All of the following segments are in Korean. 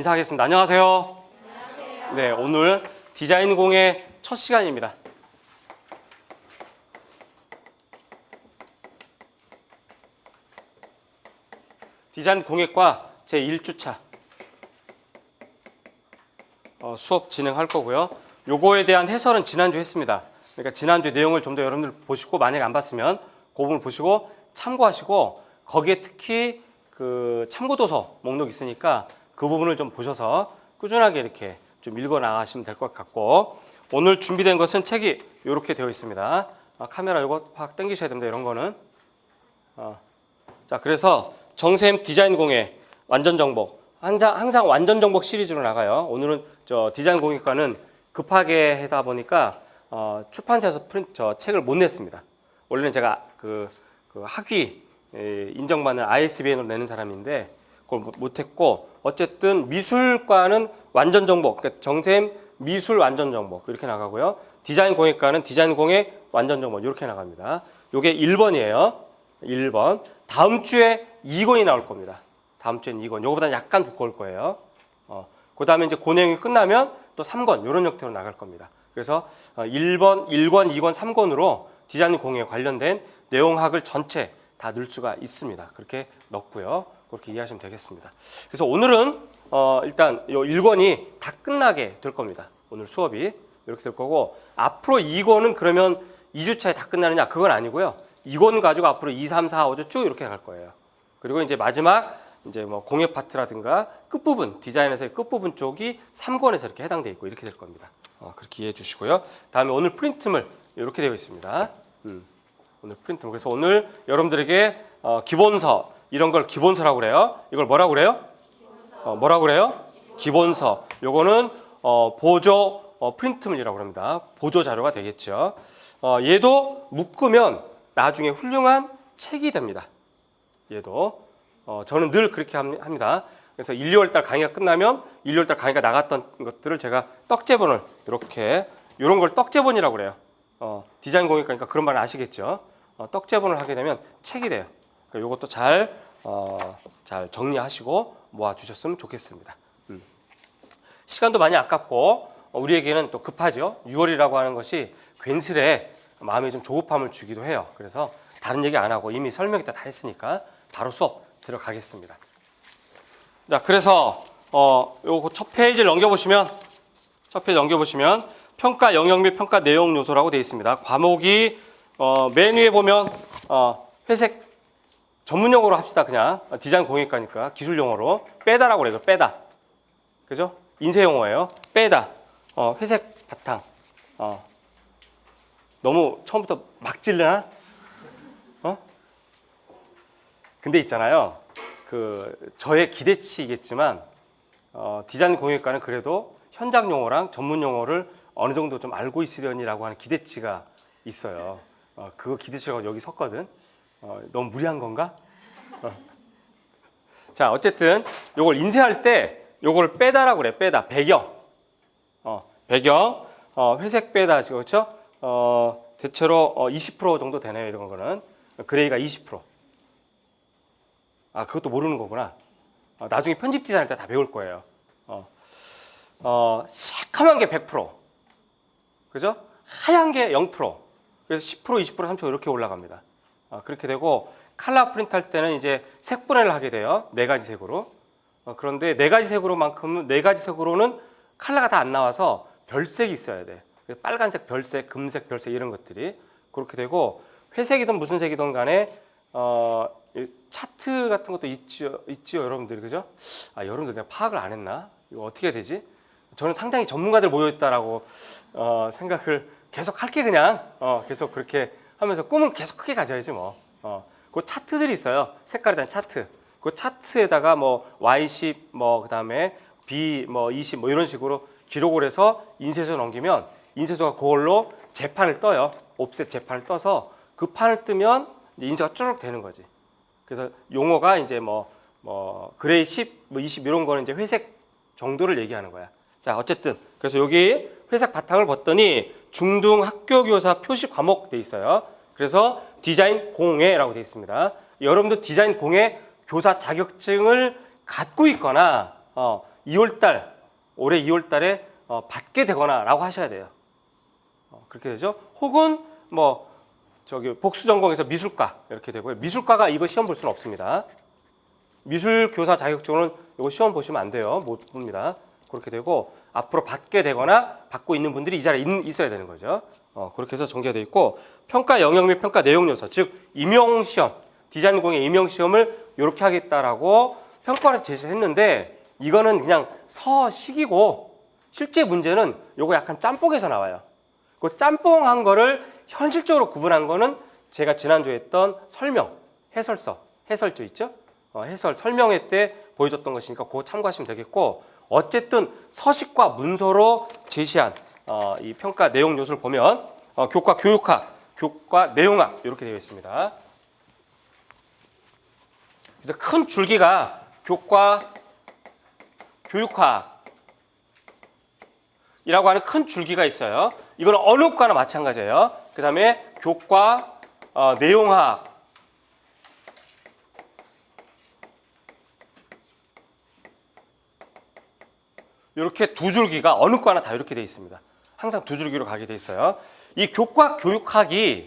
인사하겠습니다. 안녕하세요. 안녕하세요. 네, 오늘 디자인 공의 첫 시간입니다. 디자인 공예과 제1주차 수업 진행할 거고요. 요거에 대한 해설은 지난주 했습니다. 그러니까 지난주 내용을 좀 더 여러분들 보시고, 만약에 안 봤으면 그 부분을 보시고 참고하시고, 거기에 특히 그 참고도서 목록 있으니까 그 부분을 좀 보셔서 꾸준하게 이렇게 좀 읽어 나가시면 될 것 같고, 오늘 준비된 것은 책이 이렇게 되어 있습니다. 카메라 이거 확 당기셔야 됩니다. 이런 거는. 자, 그래서 정샘 디자인 공예 완전 정복, 항상 완전 정복 시리즈로 나가요. 오늘은 디자인 공예과는 급하게 하다 보니까 출판사에서 책을 못 냈습니다. 원래는 제가 그 학위 인정받는 ISBN으로 내는 사람인데 그걸 못했고, 어쨌든 미술과는 완전 정복, 그러니까 정샘 미술 완전 정복 이렇게 나가고요. 디자인 공예과는 디자인 공예 완전 정복 이렇게 나갑니다. 이게 1번이에요. 1번. 다음 주에 2권이 나올 겁니다. 다음 주엔 2권. 이거보다 약간 두꺼울 거예요. 그 다음에 이제 그 내용이 끝나면 또 3권 이런 형태로 나갈 겁니다. 그래서 1권, 2권, 3권으로 디자인 공예에 관련된 내용학을 전체 다 넣을 수가 있습니다. 그렇게 넣고요. 그렇게 이해하시면 되겠습니다. 그래서 오늘은 일단 이 1권이 다 끝나게 될 겁니다. 오늘 수업이 이렇게 될 거고, 앞으로 2권은 그러면 2주차에 다 끝나느냐? 그건 아니고요. 2권 가지고 앞으로 2, 3, 4, 5주 쭉 이렇게 갈 거예요. 그리고 이제 마지막 이제 뭐 공예 파트라든가 끝부분, 디자인에서의 끝부분 쪽이 3권에서 이렇게 해당되어 있고 이렇게 될 겁니다. 그렇게 이해해 주시고요. 다음에 오늘 프린트물 이렇게 되어 있습니다. 오늘 프린트물. 그래서 오늘 여러분들에게 기본서, 이런 걸 기본서라고 그래요. 이걸 뭐라고 그래요? 뭐라고 그래요? 기본서. 요거는 보조 프린트물이라고 합니다. 보조 자료가 되겠죠. 얘도 묶으면 나중에 훌륭한 책이 됩니다. 얘도. 저는 늘 그렇게 합니다. 그래서 1, 2월 달 강의가 끝나면 1, 2월 달 강의가 나갔던 것들을 제가 떡제본을 이렇게, 이런 걸 떡제본이라고 그래요. 디자인 공예과니까 그런 말 아시겠죠? 떡제본을 하게 되면 책이 돼요. 그러니까 이것도 잘 정리하시고 모아주셨으면 좋겠습니다. 시간도 많이 아깝고 우리에게는 또 급하죠. 6월이라고 하는 것이 괜스레 마음에 좀 조급함을 주기도 해요. 그래서 다른 얘기 안 하고 이미 설명이 다 했으니까 바로 수업 들어가겠습니다. 자, 그래서 요거 첫 페이지를 넘겨보시면 평가 영역 및 평가 내용 요소라고 되어 있습니다. 과목이 맨 위에 보면 회색, 전문 용어로 합시다. 그냥 디자인 공예과니까 기술 용어로 빼다라고 그래요. 빼다, 그죠? 인쇄 용어예요. 빼다. 회색 바탕. 너무 처음부터 막 찔르나? 근데 있잖아요. 저의 기대치이겠지만 디자인 공예과는 그래도 현장 용어랑 전문 용어를 어느 정도 좀 알고 있으려니라고 하는 기대치가 있어요. 그거 기대치가 여기 섰거든. 너무 무리한 건가? 자, 어쨌든 요걸 인쇄할 때 요걸 빼다라고 그래. 빼다. 배경. 배경. 회색 빼다. 그렇죠? 대체로 20% 정도 되네요. 이런 거는. 그레이가 20%. 그것도 모르는 거구나. 나중에 편집 디자인할 때 다 배울 거예요. 새카만 게 100%. 그죠? 하얀 게 0%. 그래서 10%, 20%, 30% 이렇게 올라갑니다. 그렇게 되고, 칼라 프린트 할 때는 이제 색 분해를 하게 돼요. 4가지 색으로. 그런데 4가지 색으로만큼은, 4가지 색으로는 칼라가 다 안 나와서 별색이 있어야 돼. 빨간색 별색, 금색 별색 이런 것들이. 그렇게 되고, 회색이든 무슨 색이든 간에 차트 같은 것도 있지요, 여러분들이. 그죠? 여러분들 내가 파악을 안 했나? 이거 어떻게 해야 되지? 저는 상당히 전문가들 모여있다라고 생각을 계속 할게. 그냥 계속 그렇게 하면서 꿈은 계속 크게 가져야지 뭐. 그 차트들이 있어요. 색깔에 대한 차트. 그 차트에다가 뭐 Y10, 뭐 그다음에 B 뭐 20 뭐 이런 식으로 기록을 해서 인쇄소에 넘기면 인쇄소가 그걸로 재판을 떠요. 옵셋 재판을 떠서 그 판을 뜨면 이제 인쇄가 쭉 되는 거지. 그래서 용어가 이제 뭐 그레이 10, 뭐 20 이런 거는 이제 회색 정도를 얘기하는 거야. 자, 어쨌든 그래서 여기 회색 바탕을 봤더니 중등 학교 교사 표시 과목 돼 있어요. 그래서 디자인 공예라고 돼 있습니다. 여러분도 디자인 공예 교사 자격증을 갖고 있거나 올해 2월 달에 받게 되거나라고 하셔야 돼요. 그렇게 되죠. 혹은 뭐 복수 전공에서 미술과 이렇게 되고요. 미술과가 이거 시험 볼 수는 없습니다. 미술 교사 자격증은 이거 시험 보시면 안 돼요. 못 봅니다. 그렇게 되고 앞으로 받게 되거나 받고 있는 분들이 이 자리에 있어야 되는 거죠. 그렇게 해서 전개되어 있고 평가 영역 및 평가 내용 요소, 즉 임용 시험, 디자인 공예 임용 시험을 이렇게 하겠다라고 평가를 제시했는데 이거는 그냥 서식이고 실제 문제는 요거 약간 짬뽕해서 나와요. 그 짬뽕한 거를 현실적으로 구분한 거는 제가 지난주에 했던 설명, 해설조 있죠? 해설 설명회 때 보여줬던 것이니까 그거 참고하시면 되겠고 어쨌든 서식과 문서로 제시한 이 평가 내용 요소를 보면 교과 교육학, 교과 내용학 이렇게 되어 있습니다. 그래서 큰 줄기가 교과 교육학이라고 하는 큰 줄기가 있어요. 이건 어느 과나 마찬가지예요. 그 다음에 교과 내용학, 이렇게 두 줄기가 어느 과나 다 이렇게 되어 있습니다. 항상 두 줄기로 가게 되어 있어요. 이 교과 교육학이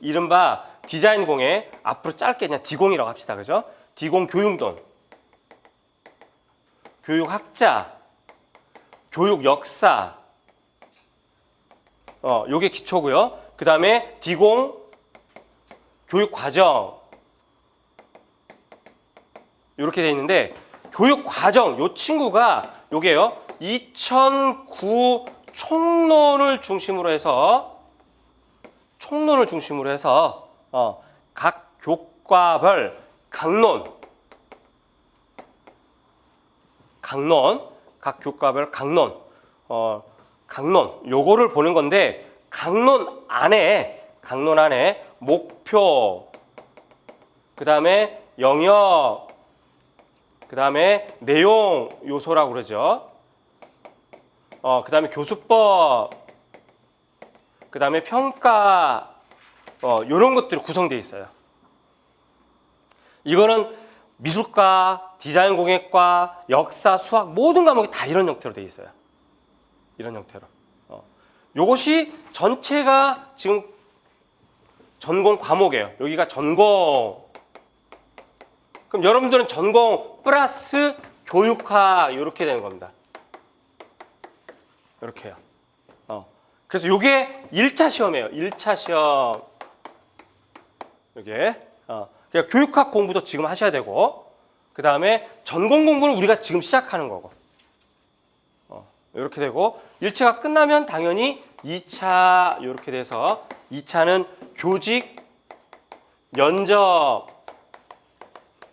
이른바 디자인 공예, 앞으로 짧게 그냥 디공이라고 합시다. 그죠? 디공 교육론, 교육학자, 교육 역사, 요게 기초고요. 그 다음에 디공 교육 과정 이렇게 돼 있는데 교육 과정 요 친구가 요게요. 2009 총론을 중심으로 해서 각 교과별 강론 각 교과별 강론 요거를 보는 건데 강론 안에 목표, 그다음에 영역, 그다음에 내용 요소라고 그러죠. 그다음에 교수법, 그다음에 평가 요런 것들이 구성되어 있어요. 이거는 미술과, 디자인 공예과, 역사, 수학 모든 과목이 다 이런 형태로 되어 있어요. 이런 형태로. 요것이 전체가 지금 전공 과목이에요. 여기가 전공. 그럼 여러분들은 전공 플러스 교육학 이렇게 되는 겁니다. 이렇게요. 그래서 요게 1차 시험이에요. 1차 시험. 요게. 그러니까 교육학 공부도 지금 하셔야 되고, 그 다음에 전공 공부는 우리가 지금 시작하는 거고. 이렇게 되고, 1차가 끝나면 당연히 2차 이렇게 돼서 2차는 교직, 면접,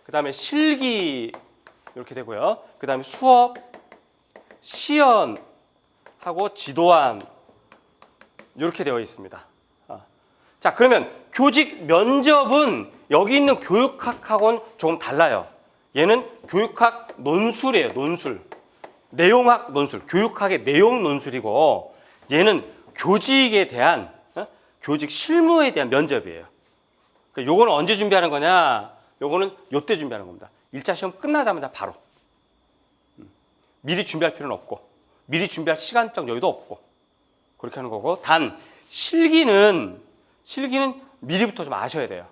그 다음에 실기 이렇게 되고요. 그 다음에 수업, 시연하고 지도안 이렇게 되어 있습니다. 자, 그러면 교직 면접은 여기 있는 교육학하고는 조금 달라요. 얘는 교육학 논술이에요. 논술. 내용학 논술. 교육학의 내용 논술이고 얘는 교직에 대한 교직 실무에 대한 면접이에요. 그러니까 요거는 언제 준비하는 거냐? 요거는 요때 준비하는 겁니다. 1차 시험 끝나자마자 바로. 미리 준비할 필요는 없고 미리 준비할 시간적 여유도 없고 그렇게 하는 거고 단 실기는 미리부터 좀 아셔야 돼요.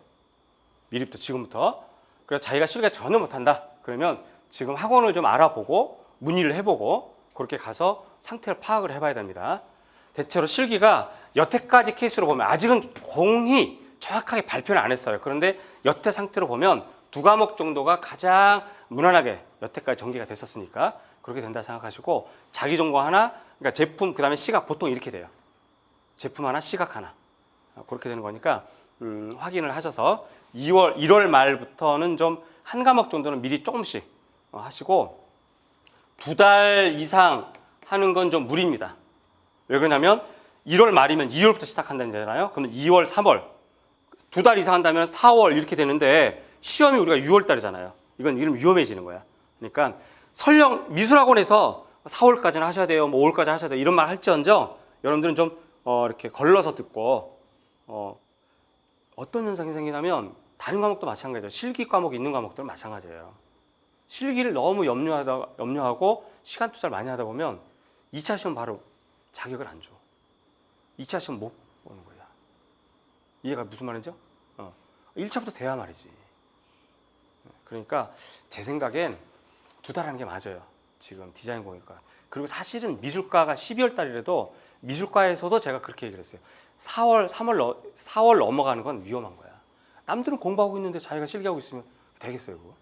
미리부터 지금부터. 그래서 자기가 실기가 전혀 못한다. 그러면 지금 학원을 좀 알아보고 문의를 해보고 그렇게 가서 상태를 파악을 해봐야 됩니다. 대체로 실기가 여태까지 케이스로 보면 아직은 공히 정확하게 발표는 안 했어요. 그런데 여태 상태로 보면 2과목 정도가 가장 무난하게 여태까지 전개가 됐었으니까 그렇게 된다 생각하시고 자기 전공 하나, 그러니까 제품 그다음에 시각 보통 이렇게 돼요. 제품 하나, 시각 하나 그렇게 되는 거니까 확인을 하셔서 1월 말부터는 좀 한 과목 정도는 미리 조금씩 하시고 2달 이상 하는 건 좀 무리입니다. 왜 그러냐면 1월 말이면 2월부터 시작한다잖아요. 그러면 2월, 3월 2달 이상 한다면 4월 이렇게 되는데 시험이 우리가 6월 달이잖아요. 이건 위험해지는 거야. 그러니까 설령 미술학원에서 4월까지는 하셔야 돼요. 뭐 5월까지 하셔야 돼요. 이런 말 할지언정 여러분들은 좀 이렇게 걸러서 듣고 어떤 현상이 생기냐면 다른 과목도 마찬가지예요. 실기 과목이 있는 과목들은 마찬가지예요. 실기를 너무 염려하고 시간 투자를 많이 하다 보면 2차 시험 바로 자격을 안 줘. 2차 시험 못 보는 거야. 이해가 무슨 말인지? 1차부터 돼야 말이지. 그러니까 제 생각엔 2달 하는 게 맞아요. 지금 디자인 공학과. 그리고 사실은 미술과가 12월 달이라도 미술과에서도 제가 그렇게 얘기를 했어요. 4월 넘어가는 건 위험한 거야. 남들은 공부하고 있는데 자기가 실기하고 있으면 되겠어요, 그거?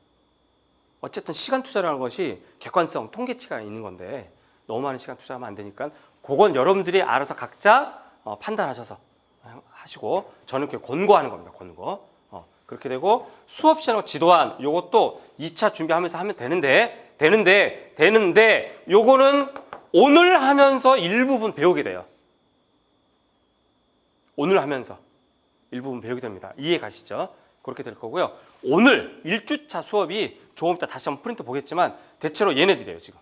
어쨌든 시간 투자라는 것이 객관성, 통계치가 있는 건데 너무 많은 시간 투자하면 안 되니까 그건 여러분들이 알아서 각자 판단하셔서 하시고 저는 그렇게 권고하는 겁니다. 권고. 그렇게 되고 수업 시간과 지도안 요것도 2차 준비하면서 하면 되는데 요거는 오늘 하면서 일부분 배우게 돼요. 오늘 하면서 일부분 배우게 됩니다. 이해 가시죠? 그렇게 될 거고요. 오늘 1주차 수업이 조금 이따 다시 한번 프린트 보겠지만 대체로 얘네들이에요. 지금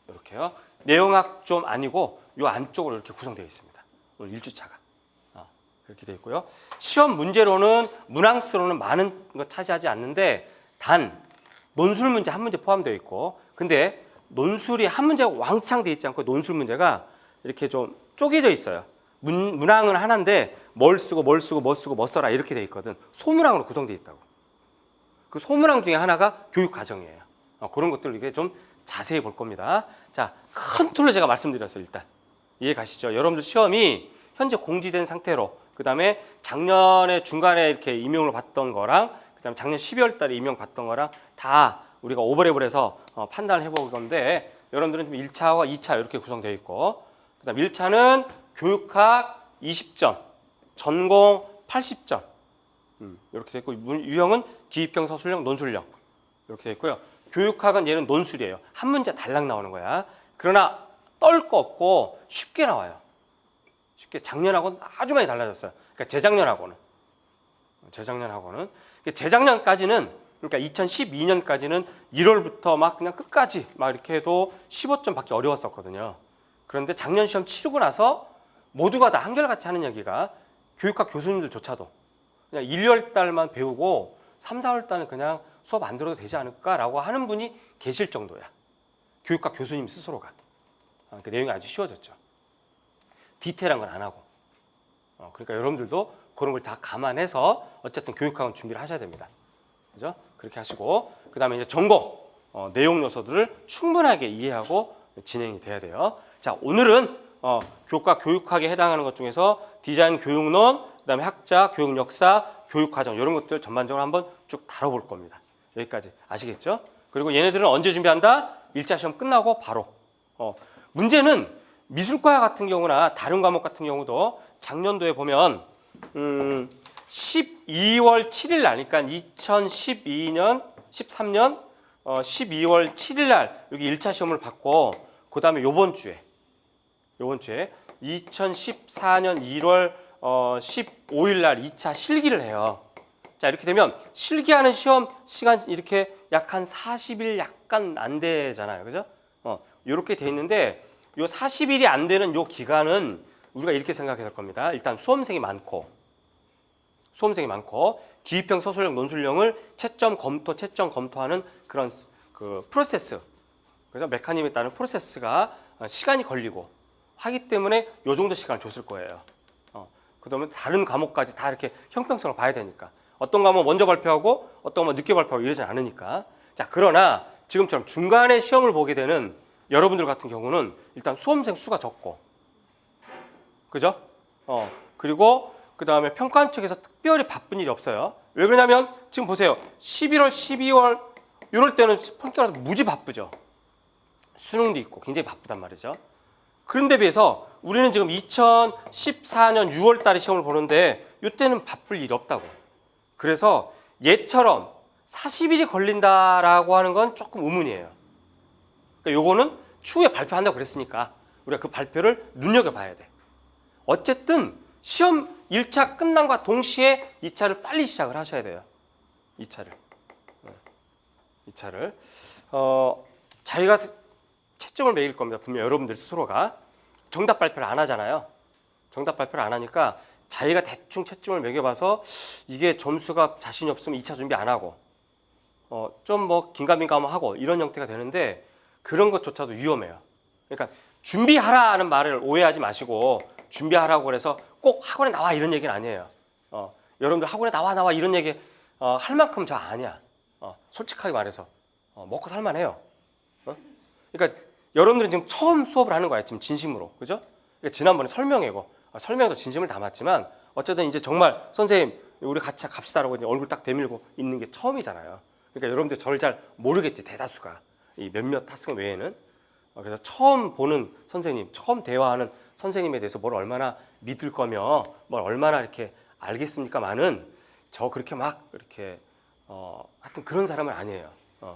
이렇게요. 내용학 좀 아니고 요 안쪽으로 이렇게 구성되어 있습니다. 오늘 1주차가 그렇게 되어 있고요. 시험 문제로는 문항수로는 많은 거 차지하지 않는데 단 논술 문제 한 문제 포함되어 있고 근데 논술이 한 문제가 왕창 되어 있지 않고 논술 문제가 이렇게 좀 쪼개져 있어요. 문항은 하나인데 뭘 쓰고 뭐 써라 이렇게 되어 있거든. 소문항으로 구성되어 있다고. 그 소문항 중에 하나가 교육 과정이에요. 그런 것들 이게 좀 자세히 볼 겁니다. 자, 큰 틀로 제가 말씀드렸어요. 일단 이해 가시죠? 여러분들 시험이 현재 공지된 상태로 그 다음에 작년에 중간에 이렇게 임용을 받던 거랑 그 다음에 작년 12월 달에 임용 받던 거랑 다 우리가 오버랩을 해서 판단을 해볼 건데 여러분들은 1차와 2차 이렇게 구성되어 있고 그 다음 1차는 교육학 20점, 전공 80점 이렇게 되어 있고 유형은 기입형, 서술형, 논술형 이렇게 되어 있고요. 교육학은 얘는 논술이에요. 한 문제 달랑 나오는 거야. 그러나 떨 거 없고 쉽게 나와요. 쉽게 작년하고는 아주 많이 달라졌어요. 그러니까 재작년까지는 그러니까 2012년까지는 1월부터 막 그냥 끝까지 막 이렇게 해도 15점 받기 어려웠었거든요. 그런데 작년 시험 치르고 나서 모두가 다 한결같이 하는 얘기가 교육학 교수님들조차도 그냥 1, 2월 달만 배우고 3, 4월 달은 그냥 수업 안 들어도 되지 않을까라고 하는 분이 계실 정도야. 교육학 교수님 스스로가. 그 내용이 아주 쉬워졌죠. 디테일한 건 안 하고. 그러니까 여러분들도 그런 걸 다 감안해서 어쨌든 교육학은 준비를 하셔야 됩니다. 그죠? 그렇게 하시고 그 다음에 이제 전공 내용 요소들을 충분하게 이해하고 진행이 돼야 돼요. 자, 오늘은 교과 교육학에 해당하는 것 중에서 디자인 교육론, 그 다음에 학자, 교육 역사, 교육 과정 이런 것들 전반적으로 한번 쭉 다뤄볼 겁니다. 여기까지 아시겠죠? 그리고 얘네들은 언제 준비한다? 1차 시험 끝나고 바로. 문제는 미술과 같은 경우나 다른 과목 같은 경우도 작년도에 보면 12월 7일 나니까 2013년 12월 7일 날 여기 1차 시험을 받고 그 다음에 요번 주에 2014년 1월 15일 날 2차 실기를 해요. 자, 이렇게 되면 실기하는 시험 시간 이렇게 약 한 40일 약간 안 되잖아요. 그죠? 이렇게 돼 있는데 요 40일이 안 되는 요 기간은 우리가 이렇게 생각해야 될 겁니다. 일단 수험생이 많고 기입형, 서술형, 논술형을 채점 검토하는 그런 그 프로세스, 그래서 메커니즘에 따른 프로세스가 시간이 걸리고 하기 때문에 요 정도 시간을 줬을 거예요. 그다음에 다른 과목까지 다 이렇게 형평성을 봐야 되니까 어떤 과목 먼저 발표하고 어떤 과목 늦게 발표하고 이러진 않으니까. 자, 그러나 지금처럼 중간에 시험을 보게 되는 여러분들 같은 경우는 일단 수험생 수가 적고, 그죠? 그리고 그 다음에 평가원 측에서 특별히 바쁜 일이 없어요. 왜 그러냐면 지금 보세요. 11월, 12월 이럴 때는 평가원에서 무지 바쁘죠. 수능도 있고 굉장히 바쁘단 말이죠. 그런데 비해서 우리는 지금 2014년 6월 달에 시험을 보는데 이때는 바쁠 일이 없다고. 그래서 얘처럼 40일이 걸린다라고 하는 건 조금 의문이에요. 그러니까 요거는 추후에 발표한다고 그랬으니까 우리가 그 발표를 눈여겨봐야 돼. 어쨌든 시험 1차 끝난과 동시에 2차를 빨리 시작을 하셔야 돼요. 2차를. 자기가 채점을 매길 겁니다. 분명 여러분들 스스로가. 정답 발표를 안 하잖아요. 정답 발표를 안 하니까 자기가 대충 채점을 매겨봐서 이게 점수가 자신이 없으면 2차 준비 안 하고 좀 뭐 긴가민가하고 이런 형태가 되는데 그런 것조차도 위험해요. 그러니까 준비하라는 말을 오해하지 마시고 준비하라고 해서 꼭 학원에 나와 이런 얘기는 아니에요. 여러분들 학원에 나와 이런 얘기 할 만큼 저 아니야. 솔직하게 말해서 먹고 살만해요. 그러니까 여러분들은 지금 처음 수업을 하는 거예요. 지금 진심으로. 그죠? 그러니까 지난번에 설명회고 설명도 진심을 담았지만 어쨌든 이제 정말 선생님 우리 같이 갑시다라고 이제 얼굴 딱 대밀고 있는 게 처음이잖아요. 그러니까 여러분들 저를 잘 모르겠지 대다수가 이 몇몇 학생 외에는. 그래서 처음 보는 선생님, 처음 대화하는 선생님에 대해서 뭘 얼마나 믿을 거며 뭘 얼마나 이렇게 알겠습니까만은 저 그렇게 막 이렇게 하여튼 그런 사람은 아니에요.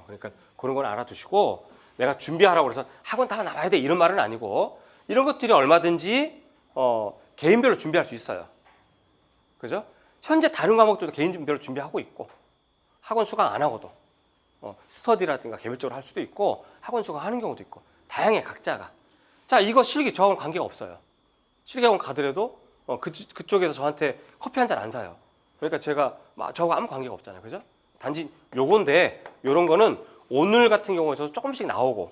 그러니까 그런 건 알아두시고 내가 준비하라고 그래서 학원 다 나와야 돼 이런 말은 아니고 이런 것들이 얼마든지 개인별로 준비할 수 있어요. 그죠? 현재 다른 과목들도 개인별로 준비하고 있고 학원 수강 안 하고도 스터디라든가 개별적으로 할 수도 있고 학원 수강 하는 경우도 있고 다양해 각자가. 자 이거 실기 저하고는 관계가 없어요. 실기학원 가더라도 그쪽에서 저한테 커피 한 잔 안 사요. 그러니까 제가 저하고 아무 관계가 없잖아요. 그죠? 단지 요건데 요런 거는 오늘 같은 경우에서 조금씩 나오고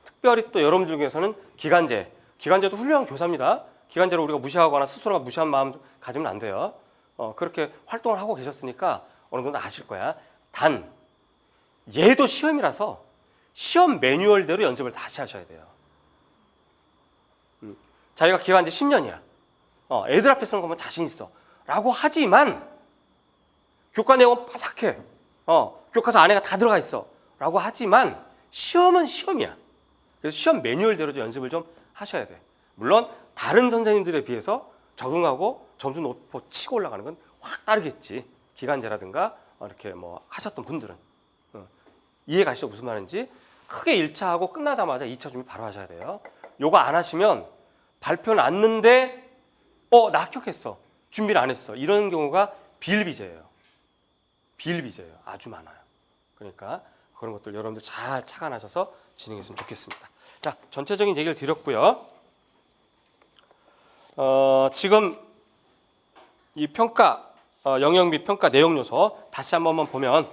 특별히 또 여러분들 중에서는 기간제도 훌륭한 교사입니다. 기간제를 우리가 무시하거나 스스로가 무시한 마음 가지면 안 돼요. 그렇게 활동을 하고 계셨으니까 어느 정도 아실 거야. 단 얘도 시험이라서 시험 매뉴얼대로 연습을 다시 하셔야 돼요. 자기가 기간제 10년이야. 애들 앞에 서는 거면 자신 있어. 라고 하지만 교과 내용은 빠삭해. 교과서 안에가 다 들어가 있어. 라고 하지만 시험은 시험이야. 그래서 시험 매뉴얼대로 연습을 좀 하셔야 돼. 물론 다른 선생님들에 비해서 적응하고 점수 높고 치고 올라가는 건 확 다르겠지. 기간제라든가 이렇게 뭐 하셨던 분들은. 이해 가시죠? 무슨 말인지. 크게 1차 하고 끝나자마자 2차 준비 바로 하셔야 돼요. 요거 안 하시면 발표 났는데 나 합격했어. 준비를 안 했어. 이런 경우가 비일비재예요. 비일비재예요. 아주 많아요. 그러니까 그런 것들 여러분들 잘 착안하셔서 진행했으면 좋겠습니다. 자, 전체적인 얘기를 드렸고요. 지금 이 평가 영역 및 평가 내용 요소 다시 한 번만 보면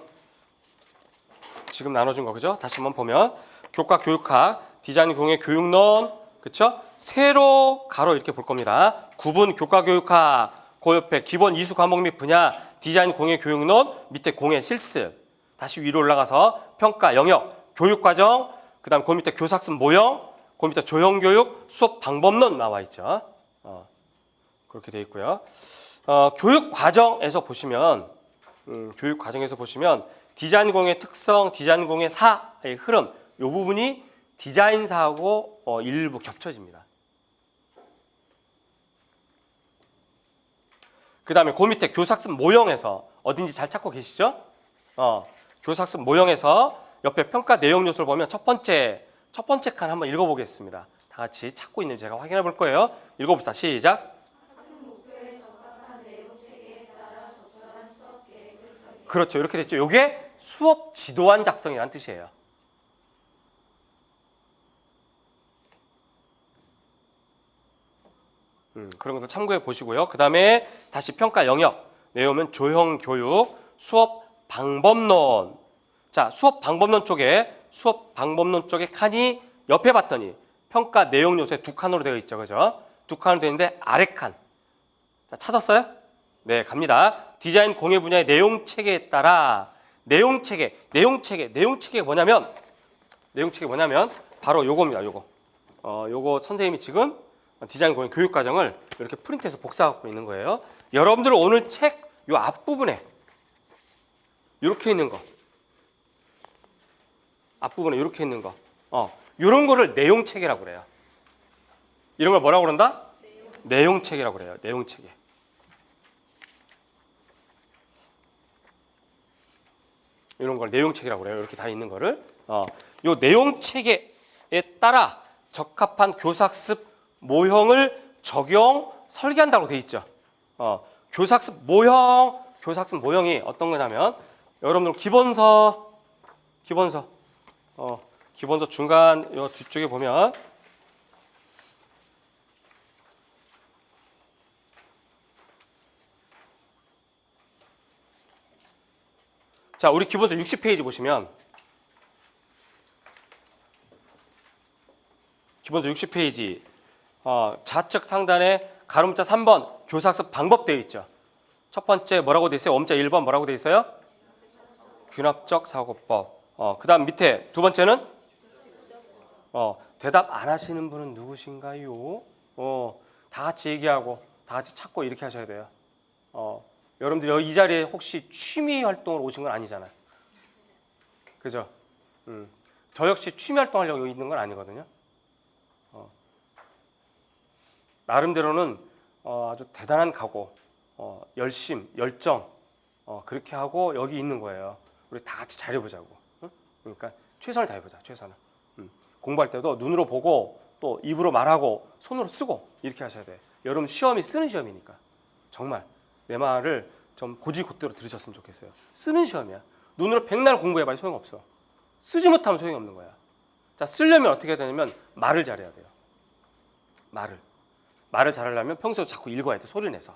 지금 나눠준 거 그죠? 다시 한번 보면 교과 교육학 디자인 공예 교육론 그쵸? 세로 가로 이렇게 볼 겁니다. 구분 교과 교육학 그 옆에 기본 이수 과목 및 분야 디자인 공예 교육론 밑에 공예 실습 다시 위로 올라가서 평가 영역 교육 과정 그다음 그 밑에 교사학습 모형 그 밑에 조형 교육 수업 방법론 나와 있죠. 그렇게 돼 있고요. 교육 과정에서 보시면 디자인 공예 특성, 디자인 공예 사의 흐름 이 부분이 디자인사하고 일부 겹쳐집니다. 그 다음에 그 밑에 교사학습 모형에서 어딘지 잘 찾고 계시죠? 교사학습 모형에서 옆에 평가 내용 요소를 보면 첫 번째 칸 한번 읽어보겠습니다. 다 같이 찾고 있는지 제가 확인해 볼 거예요. 읽어봅시다. 시작. 그렇죠. 이렇게 됐죠. 이게 수업 지도안 작성이라는 뜻이에요. 그런 것들 참고해 보시고요. 그 다음에 다시 평가 영역 내용은 조형 교육, 수업 방법론. 자, 수업 방법론 쪽에 칸이 옆에 봤더니 평가 내용 요소에 두 칸으로 되어 있죠. 그죠? 두 칸으로 되어 있는데 아래 칸. 자, 찾았어요? 네, 갑니다. 디자인 공예 분야의 내용 체계에 따라 내용 체계가 뭐냐면 바로 요겁니다. 요거 선생님이 지금 디자인 공예 교육 과정을 이렇게 프린트해서 복사 갖고 있는 거예요. 여러분들 오늘 책 요 앞부분에 이렇게 있는 거. 앞부분에 이렇게 있는 거. 요런 거를 내용 체계라고 그래요. 이런 걸 뭐라고 그런다? 내용 체계라고 그래요. 내용 체계. 이런 걸 내용 체계라고 그래요. 이렇게 다 있는 거를. 요 내용 체계에 따라 적합한 교사학습 모형을 적용 설계한다고 돼 있죠. 교사학습 모형이 어떤 거냐면 여러분들 기본서 중간 요 뒤쪽에 보면 자, 우리 기본서 60페이지 보시면 기본서 60페이지 좌측 상단에 가로문자 3번 교사학습 방법 되어 있죠. 첫 번째 뭐라고 되어 있어요? 엄자 1번 뭐라고 되어 있어요? 균합적 사고법. 그 다음 밑에 두 번째는 대답 안 하시는 분은 누구신가요? 다 같이 얘기하고 다 같이 찾고 이렇게 하셔야 돼요. 여러분들 여기 이 자리에 혹시 취미 활동으로 오신 건 아니잖아요. 그죠? 저 역시 취미 활동하려고 여기 있는 건 아니거든요. 나름대로는 아주 대단한 각오, 열심, 열정 그렇게 하고 여기 있는 거예요. 우리 다 같이 잘해보자고. 그러니까 최선을 다해보자. 최선을. 공부할 때도 눈으로 보고 또 입으로 말하고 손으로 쓰고 이렇게 하셔야 돼요. 여러분 시험이 쓰는 시험이니까 정말 내 말을 좀 고지곧대로 들으셨으면 좋겠어요. 쓰는 시험이야. 눈으로 백날 공부해봐야 소용없어. 쓰지 못하면 소용이 없는 거야. 자, 쓰려면 어떻게 해야 되냐면 말을 잘해야 돼요. 말을 잘하려면 평소에 자꾸 읽어야 돼. 소리 내서.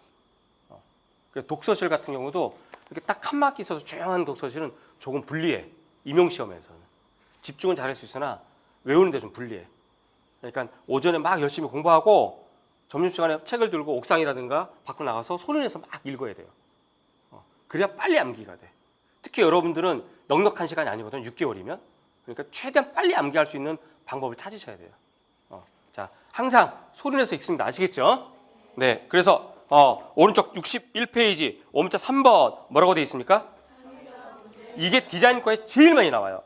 그래서 독서실 같은 경우도 이렇게 딱 칸막이 있어서 조용한 독서실은 조금 불리해. 임용시험에서는. 집중은 잘할 수 있으나 외우는 데 좀 불리해. 그러니까 오전에 막 열심히 공부하고 점심시간에 책을 들고 옥상이라든가 밖으로 나가서 소리 내서 막 읽어야 돼요. 그래야 빨리 암기가 돼. 특히 여러분들은 넉넉한 시간이 아니거든요. 6개월이면. 그러니까 최대한 빨리 암기할 수 있는 방법을 찾으셔야 돼요. 자, 항상 소리 내서 읽습니다. 아시겠죠? 네, 그래서 오른쪽 61페이지 오문자 3번 뭐라고 되어 있습니까? 이게 디자인과에 제일 많이 나와요.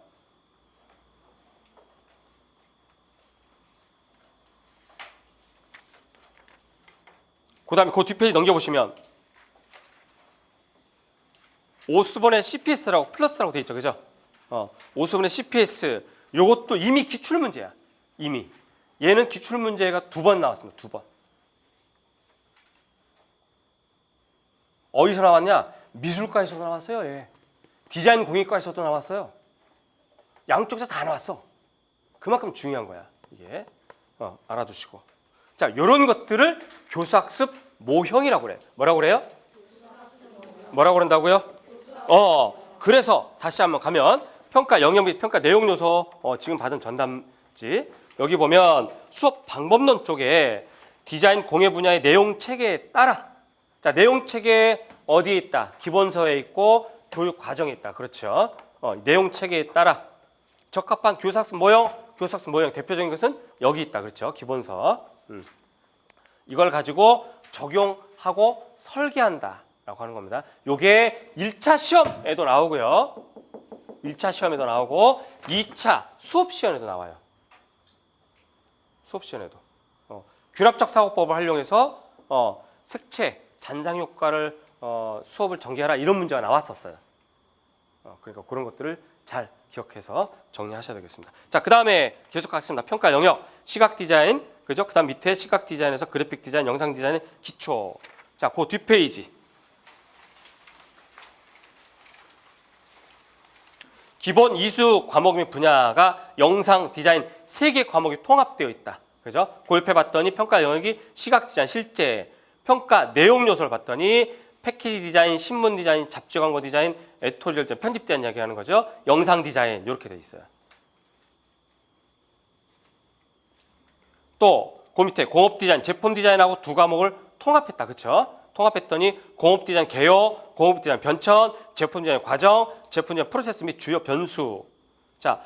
그 다음에 그 뒷페이지 넘겨보시면 오수번의 CPS라고 플러스라고 되어 있죠. 그죠? 오수번의 CPS 요것도 이미 기출문제야. 이미. 얘는 기출문제가 2번 나왔습니다. 2번. 어디서 나왔냐? 미술과에서도 나왔어요. 예. 디자인 공예과에서도 나왔어요. 양쪽에서 다 나왔어. 그만큼 중요한 거야. 이게. 알아두시고. 자, 이런 것들을 교사학습 모형이라고 그래. 뭐라고 그래요? 뭐라고 그런다고요? 그래서 다시 한번 가면 평가 영역 및 평가 내용 요소 지금 받은 전담지 여기 보면 수업 방법론 쪽에 디자인 공예 분야의 내용 체계에 따라 자, 내용 체계 어디에 있다? 기본서에 있고 교육 과정에 있다. 그렇죠? 내용 체계에 따라 적합한 교사학습 모형 대표적인 것은 여기 있다. 그렇죠? 기본서. 이걸 가지고 적용하고 설계한다라고 하는 겁니다. 요게 1차 시험에도 나오고요. 1차 시험에도 나오고 2차 수업 시험에도 나와요. 수업 시험에도. 균합적 사고법을 활용해서 색채, 잔상 효과를 수업을 전개하라 이런 문제가 나왔었어요. 그러니까 그런 것들을 잘 기억해서 정리하셔야 되겠습니다. 자, 그 다음에 계속 가겠습니다. 평가 영역, 시각 디자인, 그죠? 그 다음 밑에 시각 디자인에서 그래픽 디자인, 영상 디자인의 기초. 자, 그 뒷페이지. 기본 이수 과목 및 분야가 영상 디자인 3개 과목이 통합되어 있다. 그죠? 그 옆에 봤더니 평가 영역이 시각 디자인 실제, 평가 내용 요소를 봤더니 패키지 디자인, 신문 디자인, 잡지 광고 디자인, 에디토리얼 디자인, 편집 디자인 이야기하는 거죠. 영상 디자인 이렇게 돼 있어요. 또 그 밑에 공업 디자인, 제품 디자인하고 2과목을 통합했다. 그렇죠? 통합했더니 공업 디자인 개요, 공업 디자인 변천, 제품 디자인 과정, 제품 디자인 프로세스 및 주요 변수. 자,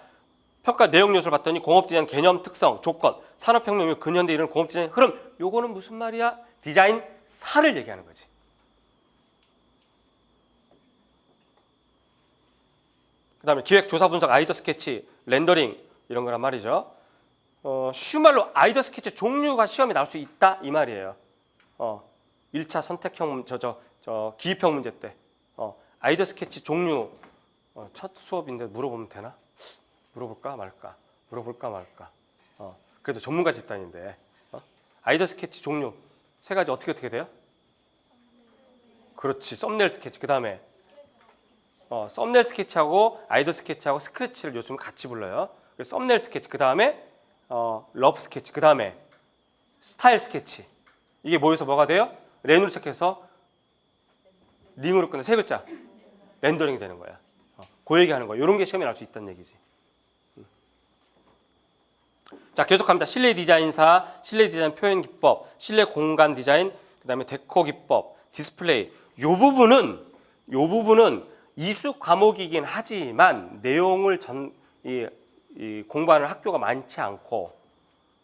평가 내용 요소를 봤더니 공업 디자인 개념, 특성, 조건, 산업혁명 및 근현대 이런 공업 디자인 흐름. 요거는 무슨 말이야? 디자인 사를 얘기하는 거지. 그 다음에 기획, 조사, 분석, 아이디어 스케치, 렌더링 이런 거란 말이죠. 쉬운 말로 아이디어 스케치 종류가 시험에 나올 수 있다 이 말이에요. 1차 선택형 기입형 문제 때 아이디어 스케치 종류 첫 수업인데 물어보면 되나? 물어볼까 말까. 그래도 전문가 집단인데 아이디어 스케치 종류 3가지 어떻게 돼요? 그렇지, 썸네일 스케치. 그 다음에 썸네일 스케치하고 아이디어 스케치하고 스크래치를 요즘 같이 불러요. 썸네일 스케치, 그 다음에 러프 스케치, 그 다음에 스타일 스케치. 이게 모여서 뭐가 돼요? 렌으로 시작해서 링으로 끝내 3글자 렌더링이 되는 거야. 그 얘기하는 거예요. 이런 게 시험에 나올 수 있다는 얘기지. 자, 계속합니다. 실내 디자인사, 실내 디자인 표현 기법, 실내 공간 디자인, 그다음에 데코 기법, 디스플레이. 요 부분은 이수 과목이긴 하지만 내용을 공부하는 학교가 많지 않고,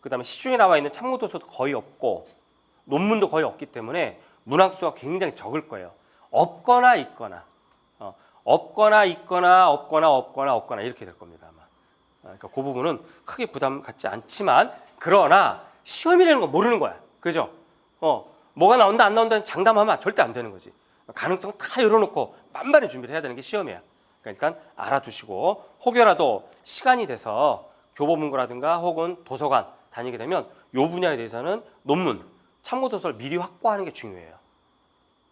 그다음에 시중에 나와 있는 참고 도서도 거의 없고, 논문도 거의 없기 때문에 문항수가 굉장히 적을 거예요. 없거나 있거나, 없거나 이렇게 될 겁니다. 아마. 그러니까 그 부분은 크게 부담 갖지 않지만, 그러나 시험이라는 건 모르는 거야. 그죠? 뭐가 나온다 안 나온다는 장담하면 절대 안 되는 거지. 가능성 다 열어놓고 만반의 준비를 해야 되는 게 시험이야. 그러니까 일단 알아두시고, 혹여라도 시간이 돼서 교보문고라든가 혹은 도서관 다니게 되면 이 분야에 대해서는 논문, 참고 도서를 미리 확보하는 게 중요해요.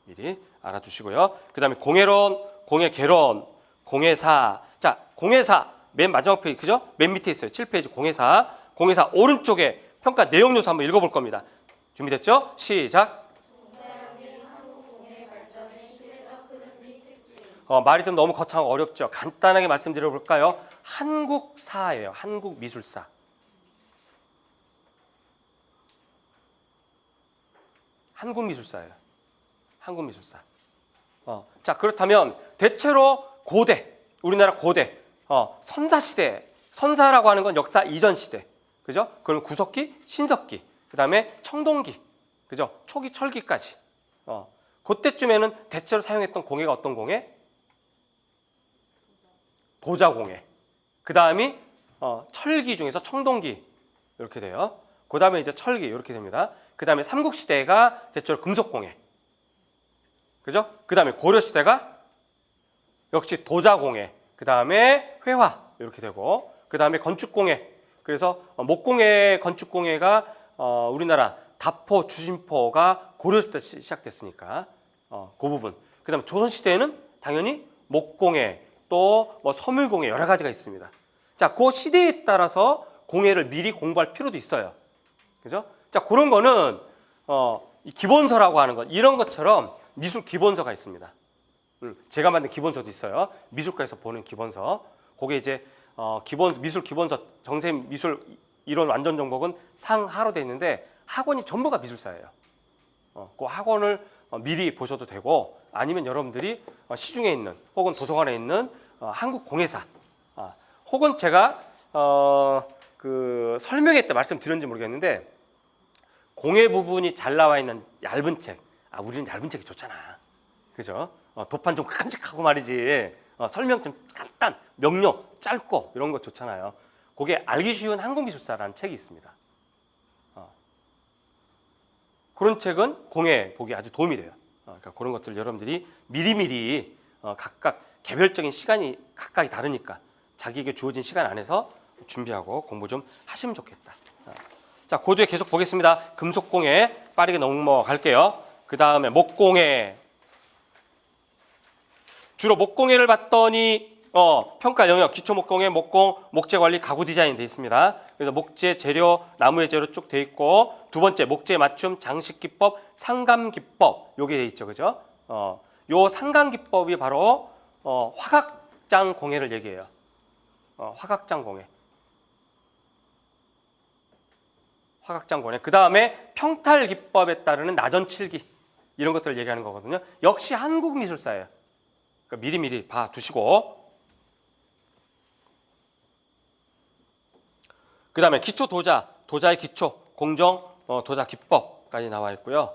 미리 알아두시고요. 그 다음에 공회론, 공회개론, 공회사. 자, 공회사 맨 마지막 페이지, 그죠? 맨 밑에 있어요. 7페이지 공회사. 공회사 오른쪽에 평가 내용 요소 한번 읽어볼 겁니다. 준비됐죠? 시작. 말이 좀 너무 거창하고 어렵죠? 간단하게 말씀드려볼까요? 한국사예요. 한국미술사. 한국미술사예요. 한국미술사. 자, 그렇다면 대체로 고대, 우리나라 고대, 선사시대, 선사라고 하는 건 역사 이전 시대, 그죠? 그럼 구석기, 신석기, 그 다음에 청동기, 그죠? 초기 철기까지. 그때쯤에는 대체로 사용했던 공예가 어떤 공예? 도자공예. 그 다음이 철기 중에서 청동기 이렇게 돼요. 그 다음에 이제 철기 이렇게 됩니다. 그 다음에 삼국시대가 대체로 금속공예, 그죠? 그 다음에 고려시대가 역시 도자공예, 그 다음에 회화 이렇게 되고, 그 다음에 건축공예. 그래서 목공예, 건축공예가 우리나라 다포, 주신포가 고려시대 시작됐으니까 그 부분. 그 다음에 조선시대에는 당연히 목공예, 또 뭐 서물공예 여러 가지가 있습니다. 자, 그 시대에 따라서 공예를 미리 공부할 필요도 있어요. 그죠? 자, 그런 거는 이 기본서라고 하는 것, 이런 것처럼 미술 기본서가 있습니다. 제가 만든 기본서도 있어요. 미술과에서 보는 기본서. 그게 이제 미술 기본서, 정쌤 미술 이론 완전 정복은 상하로 돼 있는데 학원이 전부가 미술사예요. 그 학원을 미리 보셔도 되고, 아니면 여러분들이 시중에 있는 혹은 도서관에 있는 한국공예사, 혹은 제가 그 설명회 때 말씀드렸는지 모르겠는데 공예 부분이 잘 나와 있는 얇은 책, 우리는 얇은 책이 좋잖아, 그죠? 도판 좀 큼직하고 말이지, 설명 좀 간단, 명료, 짧고 이런 거 좋잖아요. 그게 알기 쉬운 한국미술사라는 책이 있습니다. 그런 책은 공예 보기 아주 도움이 돼요. 그러니까 그런 것들 여러분들이 미리미리 각각 개별적인 시간이 각각이 다르니까 자기에게 주어진 시간 안에서 준비하고 공부 좀 하시면 좋겠다. 자, 그 뒤에 계속 보겠습니다. 금속공예 빠르게 넘어갈게요. 그 다음에 목공예. 주로 목공예를 봤더니 평가 영역, 기초 목공예, 목공, 목재 관리, 가구 디자인 돼 있습니다. 그래서 목재 재료, 나무의 재료 쭉 돼 있고, 두 번째 목재 맞춤, 장식 기법, 상감 기법 요게 돼 있죠, 그죠? 요 상감 기법이 바로 화각장 공예를 얘기해요. 화각장 공예. 화각장 공예. 그 다음에 평탈 기법에 따르는 나전칠기 이런 것들을 얘기하는 거거든요. 역시 한국미술사예요. 그러니까 미리미리 봐두시고, 그 다음에 기초 도자, 도자의 기초, 공정, 도자 기법까지 나와 있고요.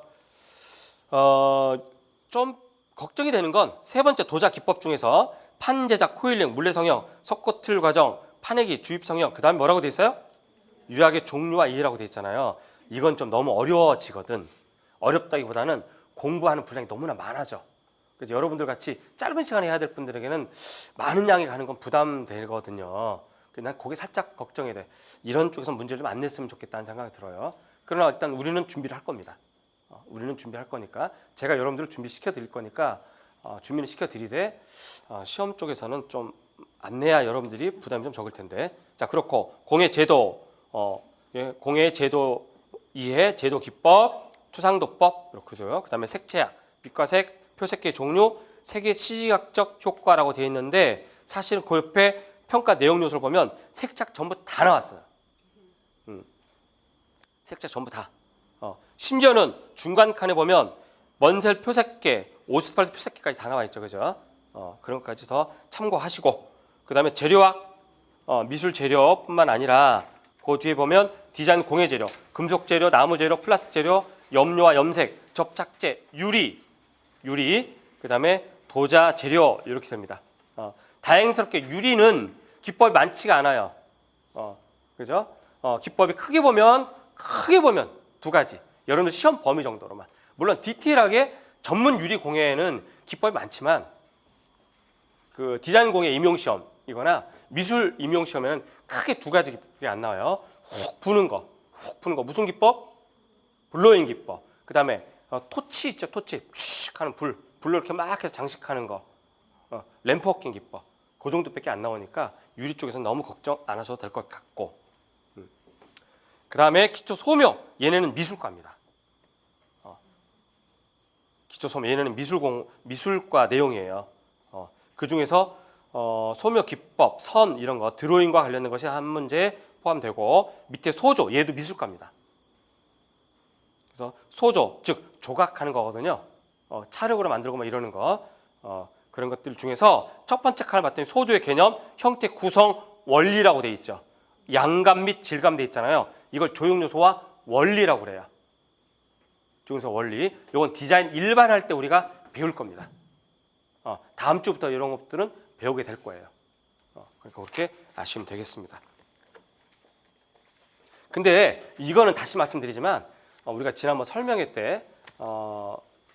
좀 걱정이 되는 건 세 번째 도자 기법 중에서 판 제작, 코일링, 물레 성형, 석고틀 과정, 판내기, 주입 성형, 그 다음에 뭐라고 돼 있어요? 유약의 종류와 이해라고 돼 있잖아요. 이건 좀 너무 어려워지거든. 어렵다기보다는 공부하는 분량이 너무나 많아져. 그래서 여러분들 같이 짧은 시간에 해야 될 분들에게는 많은 양이 가는 건 부담되거든요. 난 그게 살짝 걱정이 돼. 이런 쪽에서 문제를 좀 안 냈으면 좋겠다는 생각이 들어요. 그러나 일단 우리는 준비를 할 겁니다. 우리는 준비할 거니까, 제가 여러분들을 준비시켜 드릴 거니까 준비를 시켜 드리되 시험 쪽에서는 좀 안 내야 여러분들이 부담이 좀 적을 텐데. 자, 그렇고 공예 제도, 공예 제도 이해, 제도 기법, 투상도법 이렇게요. 그 다음에 색채학, 빛과 색, 표색계 종류, 색의 시각적 효과라고 되어 있는데, 사실 그 옆에 평가 내용 요소를 보면 색작 전부 다 나왔어요. 색작 전부 다. 심지어는 중간 칸에 보면 먼셀 표색계, 오스팔트 표색계까지 다 나와 있죠, 그죠? 그런 것까지 더 참고하시고, 그 다음에 재료학, 미술 재료뿐만 아니라 그 뒤에 보면 디자인 공예 재료, 금속 재료, 나무 재료, 플라스틱 재료, 염료와 염색, 접착제, 유리, 그 다음에 도자 재료 이렇게 됩니다. 다행스럽게 유리는 기법이 많지가 않아요. 그죠? 기법이 크게 보면 두 가지. 여러분들 시험 범위 정도로만. 물론 디테일하게 전문 유리 공예에는 기법이 많지만 그 디자인 공예 임용 시험이거나 미술 임용 시험에는 크게 두 가지 기법이 안 나와요. 훅 부는 거. 무슨 기법? 블로잉 기법. 그 다음에 토치 있죠, 토치. 슉 하는 불로 이렇게 막 해서 장식하는 거. 램프워킹 기법. 그 정도밖에 안 나오니까 유리 쪽에서는 너무 걱정 안 하셔도 될 것 같고. 그 다음에 기초 소묘. 얘네는 미술과입니다. 기초 소묘. 얘네는 미술과 내용이에요. 그 중에서 소묘 기법, 선 이런 거, 드로잉과 관련된 것이 한 문제에 포함되고, 밑에 소조. 얘도 미술과입니다. 그래서 소조, 즉 조각하는 거거든요. 찰흙으로 만들고 막 이러는 거. 그런 것들 중에서 첫 번째 칸을 봤더니 소조의 개념, 형태, 구성, 원리라고 돼 있죠. 양감 및 질감 돼 있잖아요. 이걸 조형 요소와 원리라고 그래요. 조형 요소 원리. 이건 디자인 일반할 때 우리가 배울 겁니다. 다음 주부터 이런 것들은 배우게 될 거예요. 그러니까 그렇게 아시면 되겠습니다. 근데 이거는 다시 말씀드리지만 우리가 지난번 설명회 때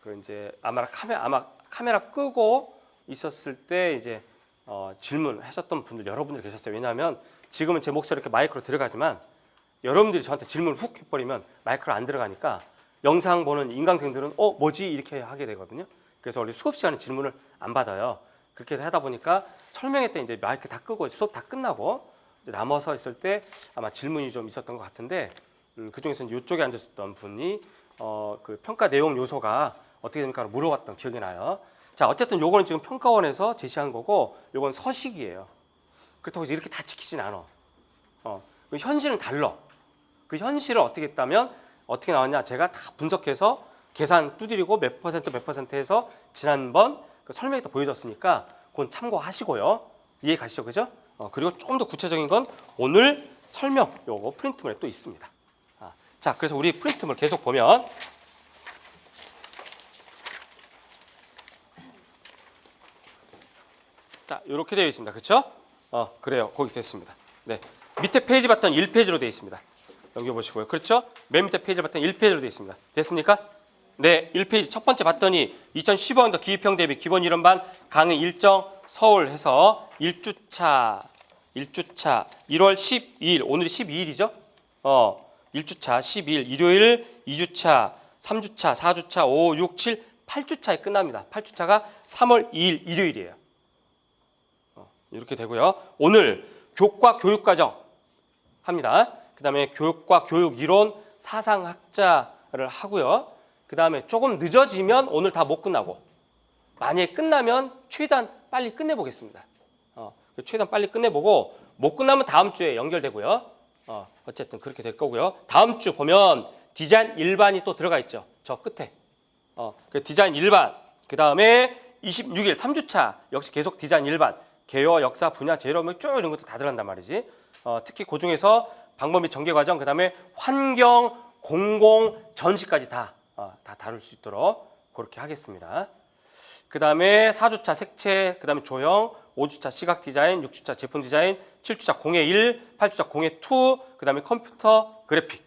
그 이제 아마 카메라 끄고 있었을 때 이제 질문하셨던 분들 여러분들 계셨어요. 왜냐하면 지금은 제 목소리 이렇게 마이크로 들어가지만 여러분들이 저한테 질문을 훅 해버리면 마이크로 안 들어가니까 영상 보는 인강생들은 뭐지 이렇게 하게 되거든요. 그래서 원래 수업 시간에 질문을 안 받아요. 그렇게 하다 보니까 설명회 때 이제 마이크 다 끄고 수업 다 끝나고 이제 남아서 있을 때 아마 질문이 좀 있었던 것 같은데 그 중에서 이쪽에 앉았던 분이 그 평가 내용 요소가 어떻게 됩니까? 물어봤던 기억이 나요. 자, 어쨌든 요거는 지금 평가원에서 제시한 거고 요건 서식이에요. 그렇다고 이렇게 다 지키진 않아. 그 현실은 달라. 그 현실을 어떻게 했다면 어떻게 나왔냐? 제가 다 분석해서 계산 두드리고 몇 퍼센트 해서 지난번 그 설명회 때 보여줬으니까 그건 참고하시고요. 이해 가시죠? 그죠? 그리고 조금 더 구체적인 건 오늘 설명 요거 프린트물에 또 있습니다. 자, 그래서 우리 프린트물 계속 보면 자, 이렇게 되어 있습니다. 그렇죠? 그래요. 거기 됐습니다. 네. 밑에 페이지 봤더니 1페이지로 되어 있습니다. 넘겨보시고요. 그렇죠? 맨 밑에 페이지 봤더니 1페이지로 되어 있습니다. 됐습니까? 네. 1페이지 첫 번째 봤더니 2015년도 기입형 대비 기본 이론반 강의 일정 서울 해서 1주차 1월 12일 오늘이 12일이죠? 1주차 12일 일요일 2주차 3주차 4주차 5, 6, 7, 8주차에 끝납니다. 8주차가 3월 2일 일요일이에요. 이렇게 되고요. 오늘 교과 교육과정 합니다. 그 다음에 교육과 교육 이론 사상학자를 하고요. 그 다음에 조금 늦어지면 오늘 다 못 끝나고 만약에 끝나면 최대한 빨리 끝내보겠습니다. 최대한 빨리 끝내보고 못 끝나면 다음 주에 연결되고요. 어쨌든 그렇게 될 거고요. 다음 주 보면 디자인 일반이 또 들어가 있죠. 저 끝에. 그 디자인 일반. 그 다음에 26일 3주차 역시 계속 디자인 일반. 개요, 역사, 분야, 재료 쭉 이런 것도 다 들어간단 말이지. 특히 그 중에서 방법 및 전개 과정, 그 다음에 환경, 공공, 전시까지 다 다룰 수 있도록 그렇게 하겠습니다. 그 다음에 4주차 색채, 그 다음에 조형, 5주차 시각 디자인, 6주차 제품 디자인, 7주차 공예 1, 8주차 공예 2, 그 다음에 컴퓨터 그래픽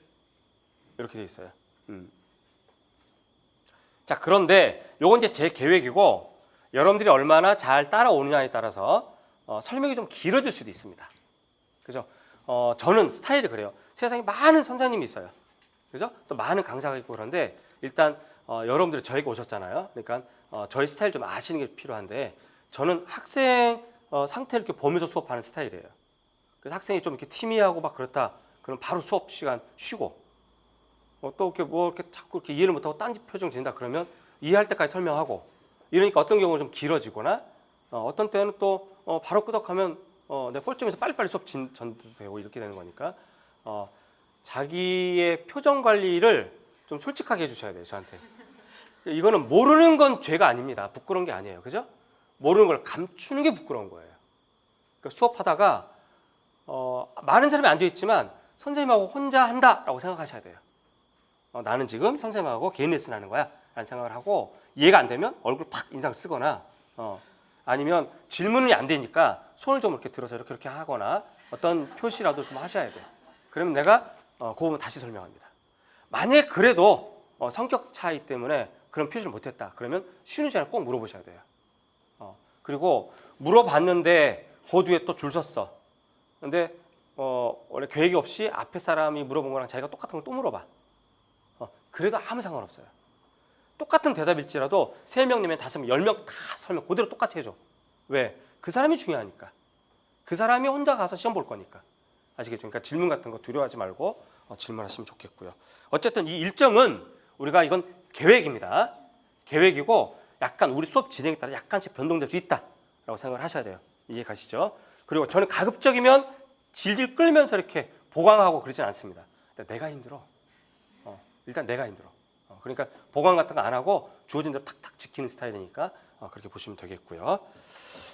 이렇게 되어 있어요. 자, 그런데 요건 이제 제 계획이고 여러분들이 얼마나 잘 따라오느냐에 따라서 설명이 좀 길어질 수도 있습니다. 그죠? 저는 스타일이 그래요. 세상에 많은 선생님이 있어요. 그죠? 또 많은 강사가 있고 그런데 일단 여러분들이 저에게 오셨잖아요. 그러니까 저희 스타일 좀 아시는 게 필요한데 저는 학생 상태를 이렇게 보면서 수업하는 스타일이에요. 그래서 학생이 좀 이렇게 티미하고 막 그렇다. 그럼 바로 수업 시간 쉬고 또 이렇게 뭐 이렇게 자꾸 이렇게 이해를 못하고 딴짓 표정 지는다 그러면 이해할 때까지 설명하고 이러니까 어떤 경우는 좀 길어지거나 어떤 때는 또 바로 끄덕하면 내 꼴찌면서 빨리빨리 수업 전도 되고 이렇게 되는 거니까 자기의 표정 관리를 좀 솔직하게 해주셔야 돼요, 저한테. 이거는 모르는 건 죄가 아닙니다. 부끄러운 게 아니에요, 그죠? 모르는 걸 감추는 게 부끄러운 거예요. 그러니까 수업하다가 많은 사람이 앉아 있지만 선생님하고 혼자 한다라고 생각하셔야 돼요. 나는 지금 선생님하고 개인 레슨 하는 거야 라는 생각을 하고, 이해가 안 되면 얼굴 팍 인상 쓰거나 아니면 질문이 안 되니까 손을 좀 이렇게 들어서 이렇게 하거나 어떤 표시라도 좀 하셔야 돼요. 그러면 내가 그 부분 다시 설명합니다. 만약에 그래도 성격 차이 때문에 그런 표시를 못했다 그러면 쉬는 시간에 꼭 물어보셔야 돼요. 그리고 물어봤는데 그 뒤에 또 줄 섰어. 근데 원래 계획이 없이 앞에 사람이 물어본 거랑 자기가 똑같은 걸 또 물어봐. 그래도 아무 상관없어요. 똑같은 대답일지라도 3명이면 5명, 10명 다 설명 그대로 똑같이 해줘. 왜? 그 사람이 중요하니까. 그 사람이 혼자 가서 시험 볼 거니까. 아시겠죠? 그러니까 질문 같은 거 두려워하지 말고 질문하시면 좋겠고요. 어쨌든 이 일정은 우리가 이건 계획입니다. 계획이고 약간 우리 수업 진행에 따라 약간씩 변동될 수 있다라고 생각을 하셔야 돼요. 이해 가시죠? 그리고 저는 가급적이면 질질 끌면서 이렇게 보강하고 그러진 않습니다. 내가 힘들어. 일단 내가 힘들어. 그러니까 보강 같은 거 안 하고 주어진 대로 탁탁 지키는 스타일이니까 그렇게 보시면 되겠고요.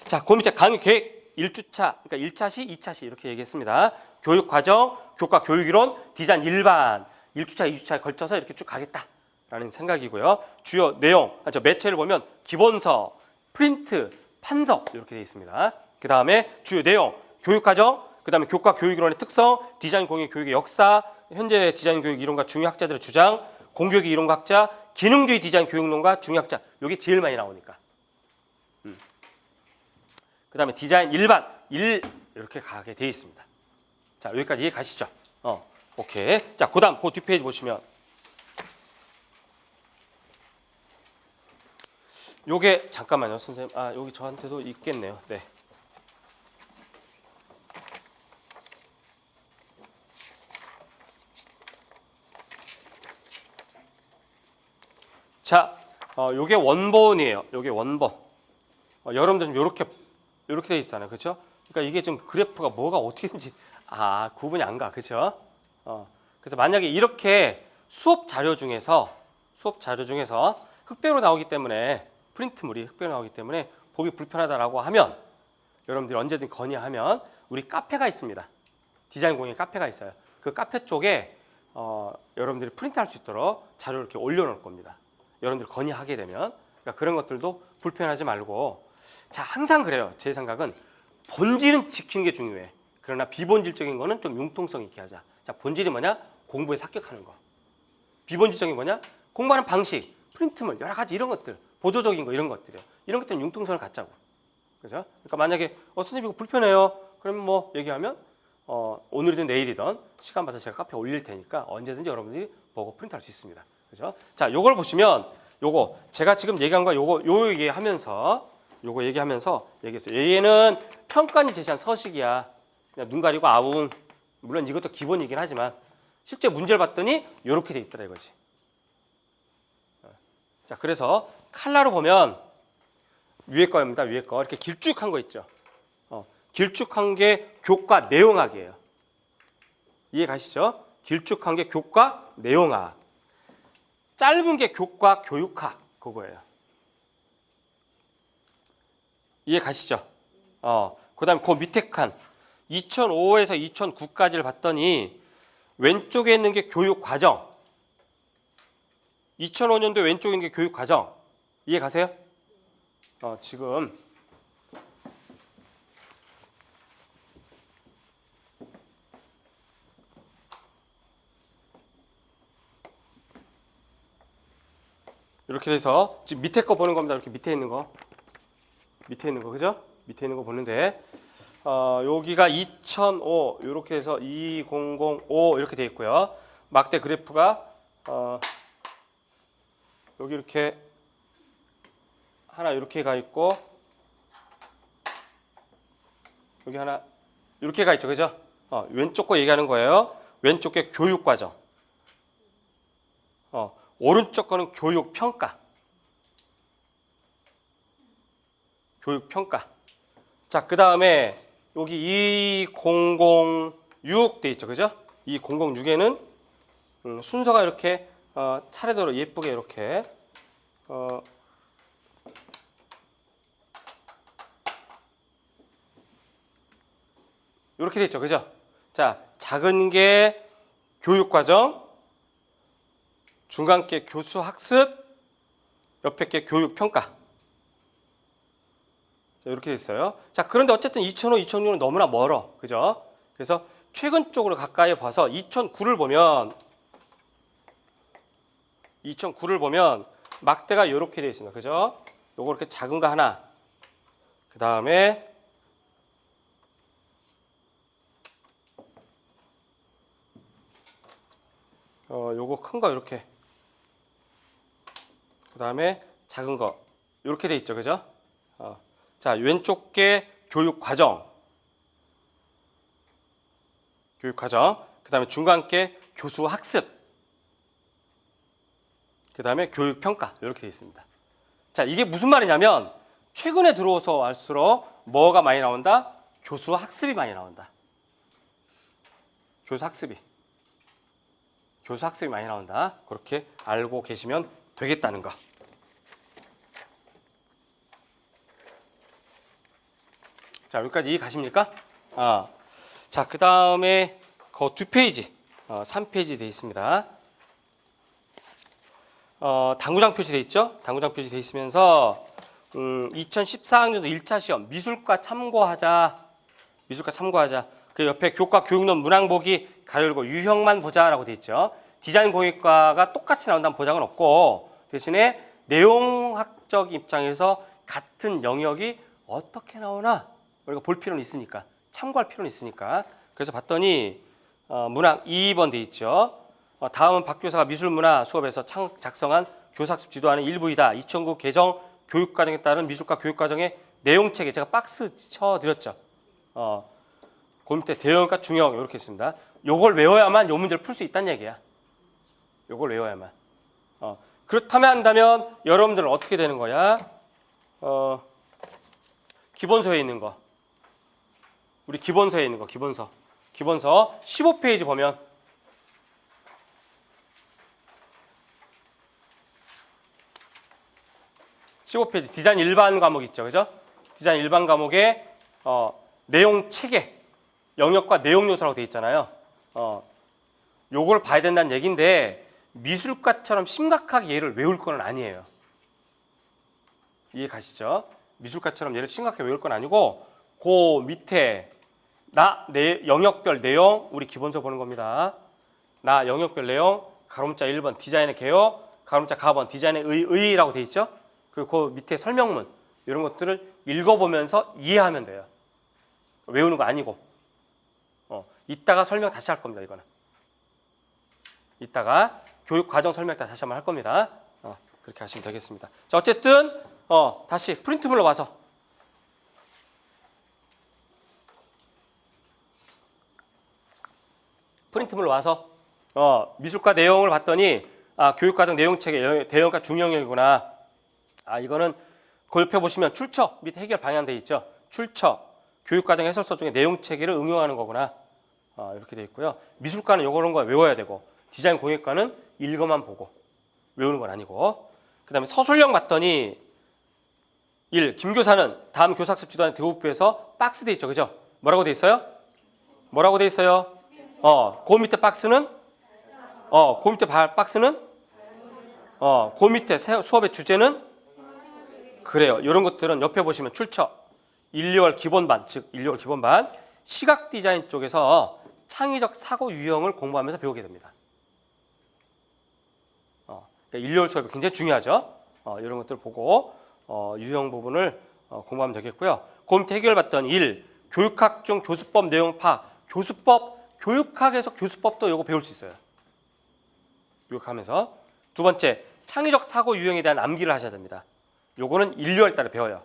자, 그 밑에 강의 계획 1주차, 그러니까 1차시, 2차시 이렇게 얘기했습니다. 교육 과정, 교과 교육 이론, 디자인 일반 1주차, 2주차에 걸쳐서 이렇게 쭉 가겠다라는 생각이고요. 주요 내용, 매체를 보면 기본서, 프린트, 판서 이렇게 되어 있습니다. 그 다음에 주요 내용, 교육 과정, 그 다음에 교과 교육 이론의 특성, 디자인 공예 교육의 역사, 현재 디자인 교육 이론과 중요학자들의 주장, 공교육의 이론학자, 기능주의 디자인 교육론과 중요학자, 이게 제일 많이 나오니까. 그 다음에 디자인 일반, 이렇게 가게 되어 있습니다. 자, 여기까지 이해 가시죠? 오케이. 자, 그 다음, 그 뒷페이지 보시면. 요게, 잠깐만요, 선생님. 여기 저한테도 있겠네요. 네. 자, 요게 원본이에요. 요게 원본. 여러분들 좀 요렇게 돼 있잖아요. 그렇죠? 그러니까 이게 좀 그래프가 뭐가 어떻게인지 구분이 안 가. 그렇죠? 그래서 만약에 이렇게 수업 자료 중에서 흑백으로 나오기 때문에 프린트물이 흑백으로 나오기 때문에 보기 불편하다라고 하면 여러분들이 언제든 건의하면 우리 카페가 있습니다. 디자인 공예 카페가 있어요. 그 카페 쪽에 여러분들이 프린트할 수 있도록 자료를 이렇게 올려놓을 겁니다. 여러분들 건의하게 되면 그러니까 그런 것들도 불편하지 말고, 자, 항상 그래요. 제 생각은 본질은 지키는 게 중요해. 그러나 비본질적인 거는 좀 융통성 있게 하자. 자, 본질이 뭐냐? 공부에 습격하는 거. 비본질적인 뭐냐? 공부하는 방식, 프린트물, 여러 가지 이런 것들, 보조적인 거 이런 것들이에요. 이런 것들은 융통성을 갖자고. 그죠? 그러니까 만약에 선생님 이거 불편해요. 그러면 뭐 얘기하면 오늘이든 내일이든 시간 봐서 제가 카페에 올릴 테니까 언제든지 여러분들이 보고 프린트할 수 있습니다. 그죠? 자, 요걸 보시면 요거 제가 지금 얘기한 거 요 얘기하면서 얘기했어요. 얘는 평가원이 제시한 서식이야. 그냥 눈 가리고 아웅. 물론 이것도 기본이긴 하지만 실제 문제를 봤더니 요렇게 돼 있더라 이거지. 자, 그래서 칼라로 보면 위에 거입니다. 위에 거 이렇게 길쭉한 거 있죠. 길쭉한 게 교과 내용학이에요. 이해 가시죠? 길쭉한 게 교과 내용학. 짧은 게 교과 교육학 그거예요. 이해 가시죠? 그다음에 그 밑에 칸 2005에서 2009까지를 봤더니 왼쪽에 있는 게 교육 과정. 2005년도 왼쪽에 있는 게 교육 과정. 이해 가세요? 지금 이렇게 돼서 지금 밑에 거 보는 겁니다. 이렇게 밑에 있는 거, 그죠? 밑에 있는 거 보는데 여기가 2005 이렇게 해서 2005 이렇게 돼 있고요. 막대 그래프가 여기 이렇게 하나 이렇게 가 있고 여기 하나 이렇게 가 있죠, 그죠? 왼쪽 거 얘기하는 거예요. 왼쪽 게 교육 과정. 오른쪽 거는 교육 평가. 교육 평가. 자, 그 다음에 여기 2006 돼 있죠, 그죠? 2006에는 순서가 이렇게 차례대로 예쁘게 이렇게 이렇게 돼 있죠, 그죠? 자, 작은 게 교육과정, 중간 게 교수학습, 옆에 게 교육평가. 자, 이렇게 돼 있어요. 자, 그런데 어쨌든 2005, 2006은 너무나 멀어, 그죠? 그래서 최근 쪽으로 가까이 봐서 2009를 보면 막대가 이렇게 되어 있습니다, 그죠? 요거 이렇게 작은 거 하나, 그 다음에 요거 큰 거 이렇게, 그 다음에 작은 거 이렇게 돼 있죠, 그죠? 자, 왼쪽 게 교육과정, 그 다음에 중간 게 교수학습, 그 다음에 교육평가 이렇게 돼 있습니다. 자, 이게 무슨 말이냐면 최근에 들어와서 갈수록 뭐가 많이 나온다? 교수학습이 많이 나온다. 교수학습이 많이 나온다. 그렇게 알고 계시면 되겠다는 거. 자, 여기까지 이해 가십니까? 자, 그 다음에 그 2페이지, 3페이지 되어 있습니다. 당구장 표시 되어 있죠? 당구장 표시 되어 있으면서 2014학년도 1차 시험 미술과 참고하자. 그 옆에 교과 교육론 문항 보기 가열고 유형만 보자라고 되어 있죠. 디자인 공예과가 똑같이 나온다는 보장은 없고 대신에 내용학적 입장에서 같은 영역이 어떻게 나오나 우리가 볼 필요는 있으니까, 참고할 필요는 있으니까. 그래서 봤더니 문항 2번 돼 있죠. 다음은 박 교사가 미술문화 수업에서 작성한 교사학습 지도하는 일부이다. 2009 개정 교육과정에 따른 미술과 교육과정의 내용체계, 제가 박스 쳐드렸죠. 그 밑에 대형과 중형 이렇게 있습니다. 요걸 외워야만 요 문제를 풀 수 있다는 얘기야. 요걸 외워야만. 그렇다면 한다면 여러분들은 어떻게 되는 거야? 기본서에 있는 거. 우리 기본서에 있는 거, 기본서 15페이지 보면 디자인 일반 과목 있죠, 그죠? 디자인 일반 과목에 내용 체계, 영역과 내용 요소라고 되어 있잖아요. 요걸 봐야 된다는 얘기인데 미술과처럼 심각하게 얘를 외울 건 아니에요. 이해 가시죠? 미술과처럼 얘를 심각하게 외울 건 아니고 그 밑에 영역별 내용 우리 기본서 보는 겁니다. 영역별 내용 가로문자 1번 디자인의 개요, 가로문자 가번 디자인의 의의라고 되어 있죠? 그리고 그 밑에 설명문 이런 것들을 읽어보면서 이해하면 돼요. 외우는 거 아니고. 이따가 설명 다시 할 겁니다. 이거는. 이따가 교육과정 설명 다시 한번 할 겁니다. 그렇게 하시면 되겠습니다. 자, 어쨌든 다시 프린트물로 와서 미술과 내용을 봤더니 교육과정 내용체계 대형과 중형이구나. 이거는 그 옆에 보시면 출처 밑에 해결 방향 돼 있죠. 출처 교육과정 해설서 중에 내용체계를 응용하는 거구나. 이렇게 돼 있고요. 미술과는 요런 거 외워야 되고 디자인 공예과는 읽어만 보고 외우는 건 아니고. 그 다음에 서술형 봤더니 1. 김교사는 다음 교사학습 지도안의 대우부에서 박스 돼 있죠, 그죠? 뭐라고 돼 있어요? 그 밑에 박스는 그 밑에 수업의 주제는 그래요. 이런 것들은 옆에 보시면 출처 1, 2월 기본반, 즉 1, 2월 기본반 시각 디자인 쪽에서 창의적 사고 유형을 공부하면서 배우게 됩니다. 그러니까 1, 2월 수업이 굉장히 중요하죠. 이런 것들을 보고 유형 부분을 공부하면 되겠고요. 그 밑에 해결받던 1. 교육학 중 교수법 내용 파악. 교육학에서 교수법도 이거 배울 수 있어요. 교육하면서. 두 번째, 창의적 사고 유형에 대한 암기를 하셔야 됩니다. 요거는 1, 2월 달에 배워요.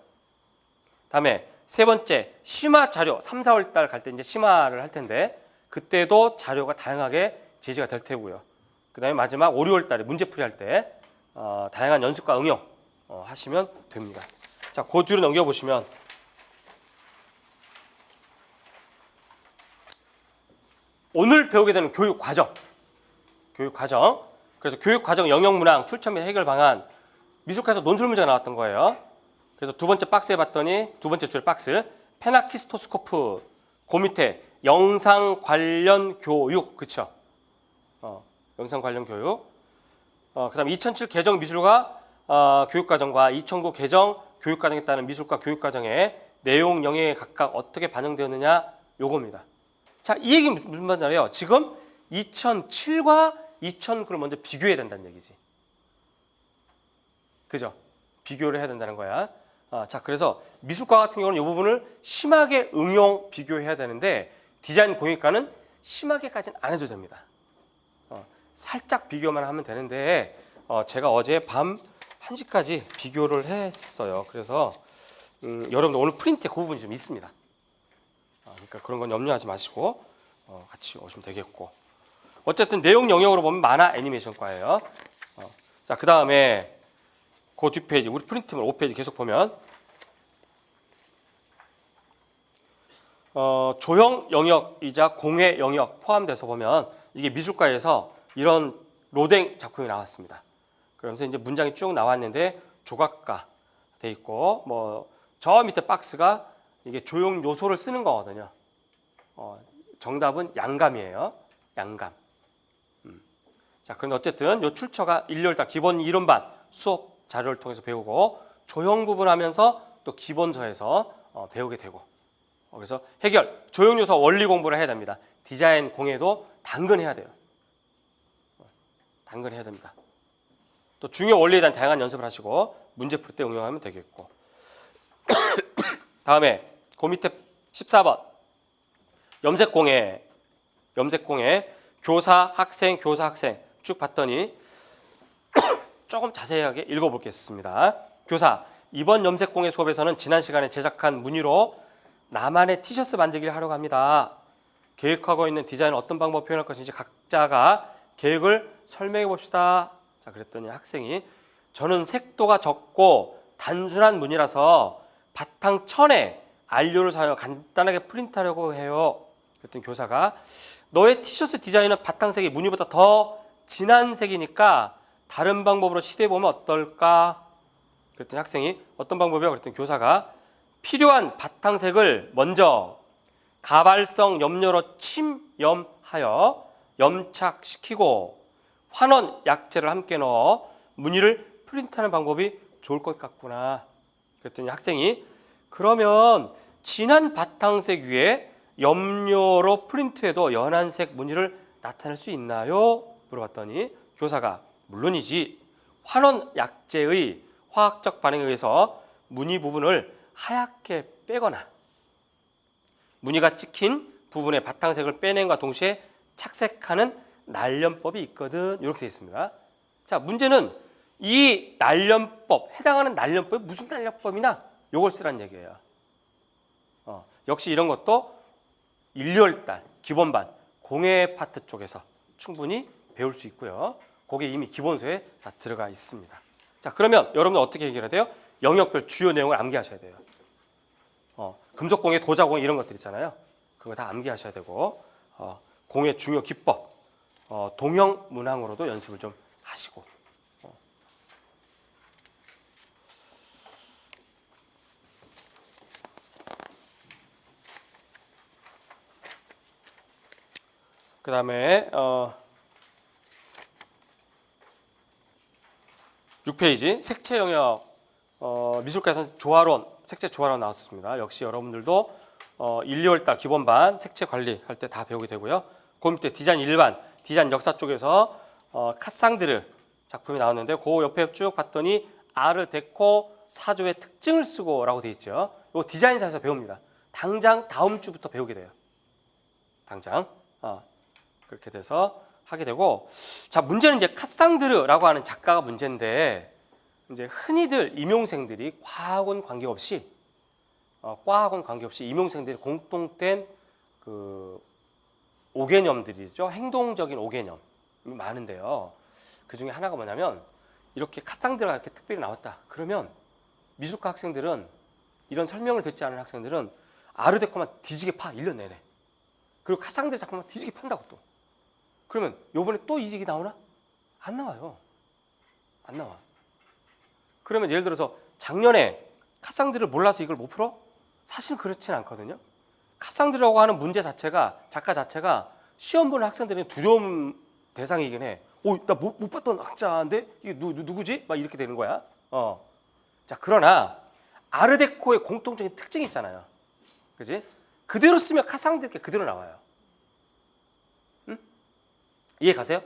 다음에 세 번째, 심화 자료 3, 4월 달 갈 때 이제 심화를 할 텐데 그때도 자료가 다양하게 제시가 될 테고요. 그다음에 마지막 5, 6월 달에 문제풀이 할 때 다양한 연습과 응용 하시면 됩니다. 자, 그 뒤로 넘겨 보시면 오늘 배우게 되는 교육 과정. 그래서 교육 과정 영역 문항 출처 및 해결 방안 미술과에서 논술 문제가 나왔던 거예요. 그래서 두 번째 박스에 봤더니 두 번째 줄에 박스 페나키스토스코프 그 밑에 영상 관련 교육 그쵸? 영상 관련 교육. 그다음 2007 개정 미술과 교육과정과 2009 개정 교육과정에 따른 미술과 교육과정의 내용 영역에 각각 어떻게 반영되었느냐 요겁니다. 자, 이 얘기는 무슨 말이에요? 지금 2007과 2009를 먼저 비교해야 된다는 얘기지. 그죠? 비교를 해야 된다는 거야. 자, 그래서 미술과 같은 경우는 이 부분을 심하게 응용 비교해야 되는데 디자인 공예과는 심하게까지는 안 해도 됩니다. 살짝 비교만 하면 되는데 제가 어제 밤 1시까지 비교를 했어요. 그래서 여러분들 오늘 프린트에 그 부분이 좀 있습니다. 그러니까 그런 건 염려하지 마시고 같이 오시면 되겠고 어쨌든 내용 영역으로 보면 만화 애니메이션과예요. 자, 그 다음에 그 뒷페이지 우리 프린트물 5페이지 계속 보면 조형 영역이자 공예 영역 포함돼서 보면 이게 미술과에서 이런 로댕 작품이 나왔습니다. 그러면서 이제 문장이 쭉 나왔는데 조각가 돼 있고 뭐 저 밑에 박스가 이게 조형 요소를 쓰는 거거든요. 정답은 양감이에요. 양감. 자, 그런데 어쨌든 요 출처가 1월달 기본 이론반 수업 자료를 통해서 배우고 조형 부분 하면서 또 기본서에서 배우게 되고 그래서 해결 조형 요소 원리 공부를 해야 됩니다. 디자인 공예도 당근해야 돼요. 당근해야 됩니다. 또 중요 원리에 대한 다양한 연습을 하시고 문제 풀 때 응용하면 되겠고 다음에 그 밑에 14번 염색공예 교사 학생 쭉 봤더니 조금 자세하게 읽어보겠습니다. 교사 이번 염색공예 수업에서는 지난 시간에 제작한 무늬로 나만의 티셔츠 만들기를 하려고 합니다. 계획하고 있는 디자인은 어떤 방법 표현할 것인지 각자가 계획을 설명해 봅시다. 자, 그랬더니 학생이 저는 색도가 적고 단순한 무늬라서 바탕 천에 안료를 사용해 간단하게 프린트하려고 해요. 그랬더니 교사가 너의 티셔츠 디자인은 바탕색이 무늬보다 더 진한 색이니까 다른 방법으로 시도해보면 어떨까? 그랬더니 학생이 어떤 방법이요? 그랬더니 교사가 필요한 바탕색을 먼저 가발성 염료로 침염하여 염착시키고 환원 약재를 함께 넣어 무늬를 프린트하는 방법이 좋을 것 같구나. 그랬더니 학생이 그러면 진한 바탕색 위에 염료로 프린트해도 연한색 무늬를 나타낼 수 있나요? 물어봤더니 교사가 물론이지. 환원 약재의 화학적 반응에 의해서 무늬 부분을 하얗게 빼거나 무늬가 찍힌 부분의 바탕색을 빼낸과 동시에 착색하는 날염법이 있거든. 이렇게 되어 있습니다. 자, 문제는 이 날염법, 해당하는 날염법이 무슨 날염법이나 요걸 쓰라는 얘기예요. 역시 이런 것도 1, 2월달 기본반 공예 파트 쪽에서 충분히 배울 수 있고요. 그게 이미 기본서에 다 들어가 있습니다. 자, 그러면 여러분들 어떻게 해결해야 돼요? 영역별 주요 내용을 암기하셔야 돼요. 금속공예, 도자공예 이런 것들 있잖아요. 그거 다 암기하셔야 되고 공예 중요 기법, 동형 문항으로도 연습을 좀 하시고 그 다음에 6페이지 색채 영역 미술과에서 조화론, 색채 조화론 나왔습니다. 역시 여러분들도 1, 2월달 기본반 색채 관리할 때 다 배우게 되고요. 그 밑에 디자인 일반, 디자인 역사 쪽에서 카상드르 작품이 나왔는데 그 옆에 쭉 봤더니 아르데코 사조의 특징을 쓰고 라고 되어 있죠. 이거 디자인사에서 배웁니다. 당장 다음 주부터 배우게 돼요. 당장 그렇게 돼서 하게 되고 자, 문제는 이제 카상드르라고 하는 작가가 문제인데 이제 흔히들 임용생들이 과학원 관계없이 임용생들이 공통된 그 5개념들이죠. 행동적인 5개념이 많은데요. 그 중에 하나가 뭐냐면 이렇게 카상드르가 이렇게 특별히 나왔다. 그러면 미술과 학생들은 이런 설명을 듣지 않은 학생들은 아르데코만 뒤지게 파 1년 내내. 그리고 카상들 자꾸 막 뒤지게 판다고 또. 그러면 요번에 또 이 얘기 나오나? 안 나와요. 안 나와. 그러면 예를 들어서 작년에 카상들을 몰라서 이걸 못 풀어? 사실 그렇진 않거든요. 카상들이라고 하는 문제 자체가 작가 자체가 시험 보는 학생들은 두려움 대상이긴 해. 나 못 봤던 학자인데 이게 누구지? 막 이렇게 되는 거야. 자, 그러나 아르데코의 공통적인 특징이 있잖아요. 그지? 그대로 쓰면 카상들께 그대로 나와요. 응? 이해 가세요?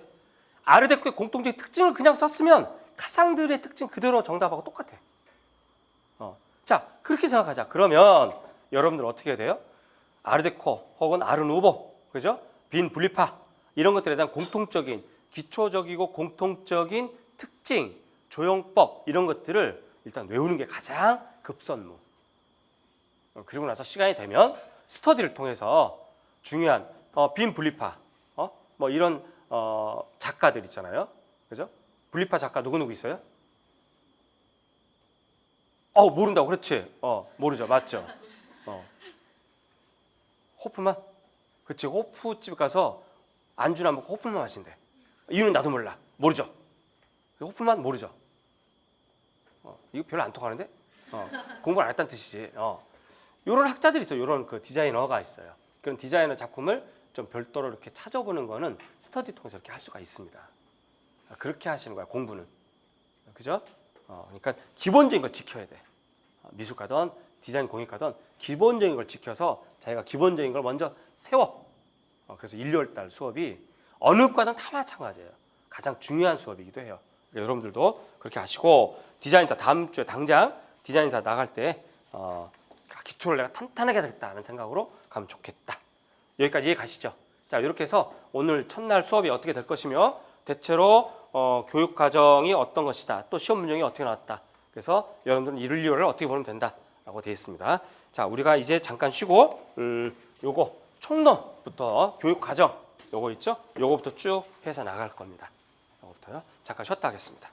아르데코의 공통적인 특징을 그냥 썼으면 카상들의 특징 그대로 정답하고 똑같아. 자, 그렇게 생각하자. 그러면 여러분들 어떻게 해야 돼요? 아르데코 혹은 아르누보, 그죠? 빈 분리파 이런 것들에 대한 공통적인 기초적이고 공통적인 특징, 조형법 이런 것들을 일단 외우는 게 가장 급선무. 그리고 나서 시간이 되면 스터디를 통해서 중요한 빈 분리파, 뭐 이런 작가들 있잖아요, 그죠? 분리파 작가 누구 있어요? 모른다고. 그렇지. 모르죠. 맞죠. 호프만? 그렇지. 호프집 가서 안주나 먹고 호프만 마신대. 이유는 나도 몰라. 모르죠. 호프만 모르죠. 이거 별로 안 통하는데? 공부를 안 했다는 뜻이지. 이런 학자들이 있어요. 이런 그 디자이너가 있어요. 그런 디자이너 작품을 좀 별도로 이렇게 찾아보는 거는 스터디 통해서 이렇게 할 수가 있습니다. 그렇게 하시는 거야, 공부는. 그죠? 그러니까 기본적인 걸 지켜야 돼. 미술가든 디자인 공예가든 기본적인 걸 지켜서 자기가 기본적인 걸 먼저 세워. 그래서 1, 2월 달 수업이 어느 과든 다 마찬가지예요. 가장 중요한 수업이기도 해요. 그러니까 여러분들도 그렇게 하시고, 디자인사 다음 주에 당장 디자인사 나갈 때 기초를 내가 탄탄하게 하겠다는 생각으로 가면 좋겠다. 여기까지 이해 가시죠? 자, 이렇게 해서 오늘 첫날 수업이 어떻게 될 것이며 대체로 교육 과정이 어떤 것이다. 또 시험 문제이 어떻게 나왔다. 그래서 여러분들은 1, 2월을 어떻게 보면 된다라고 되어 있습니다. 자, 우리가 이제 잠깐 쉬고 요거 총론부터 교육 과정 요거 있죠? 요거부터 쭉 해서 나갈 겁니다. 요거부터요. 잠깐 쉬었다 하겠습니다.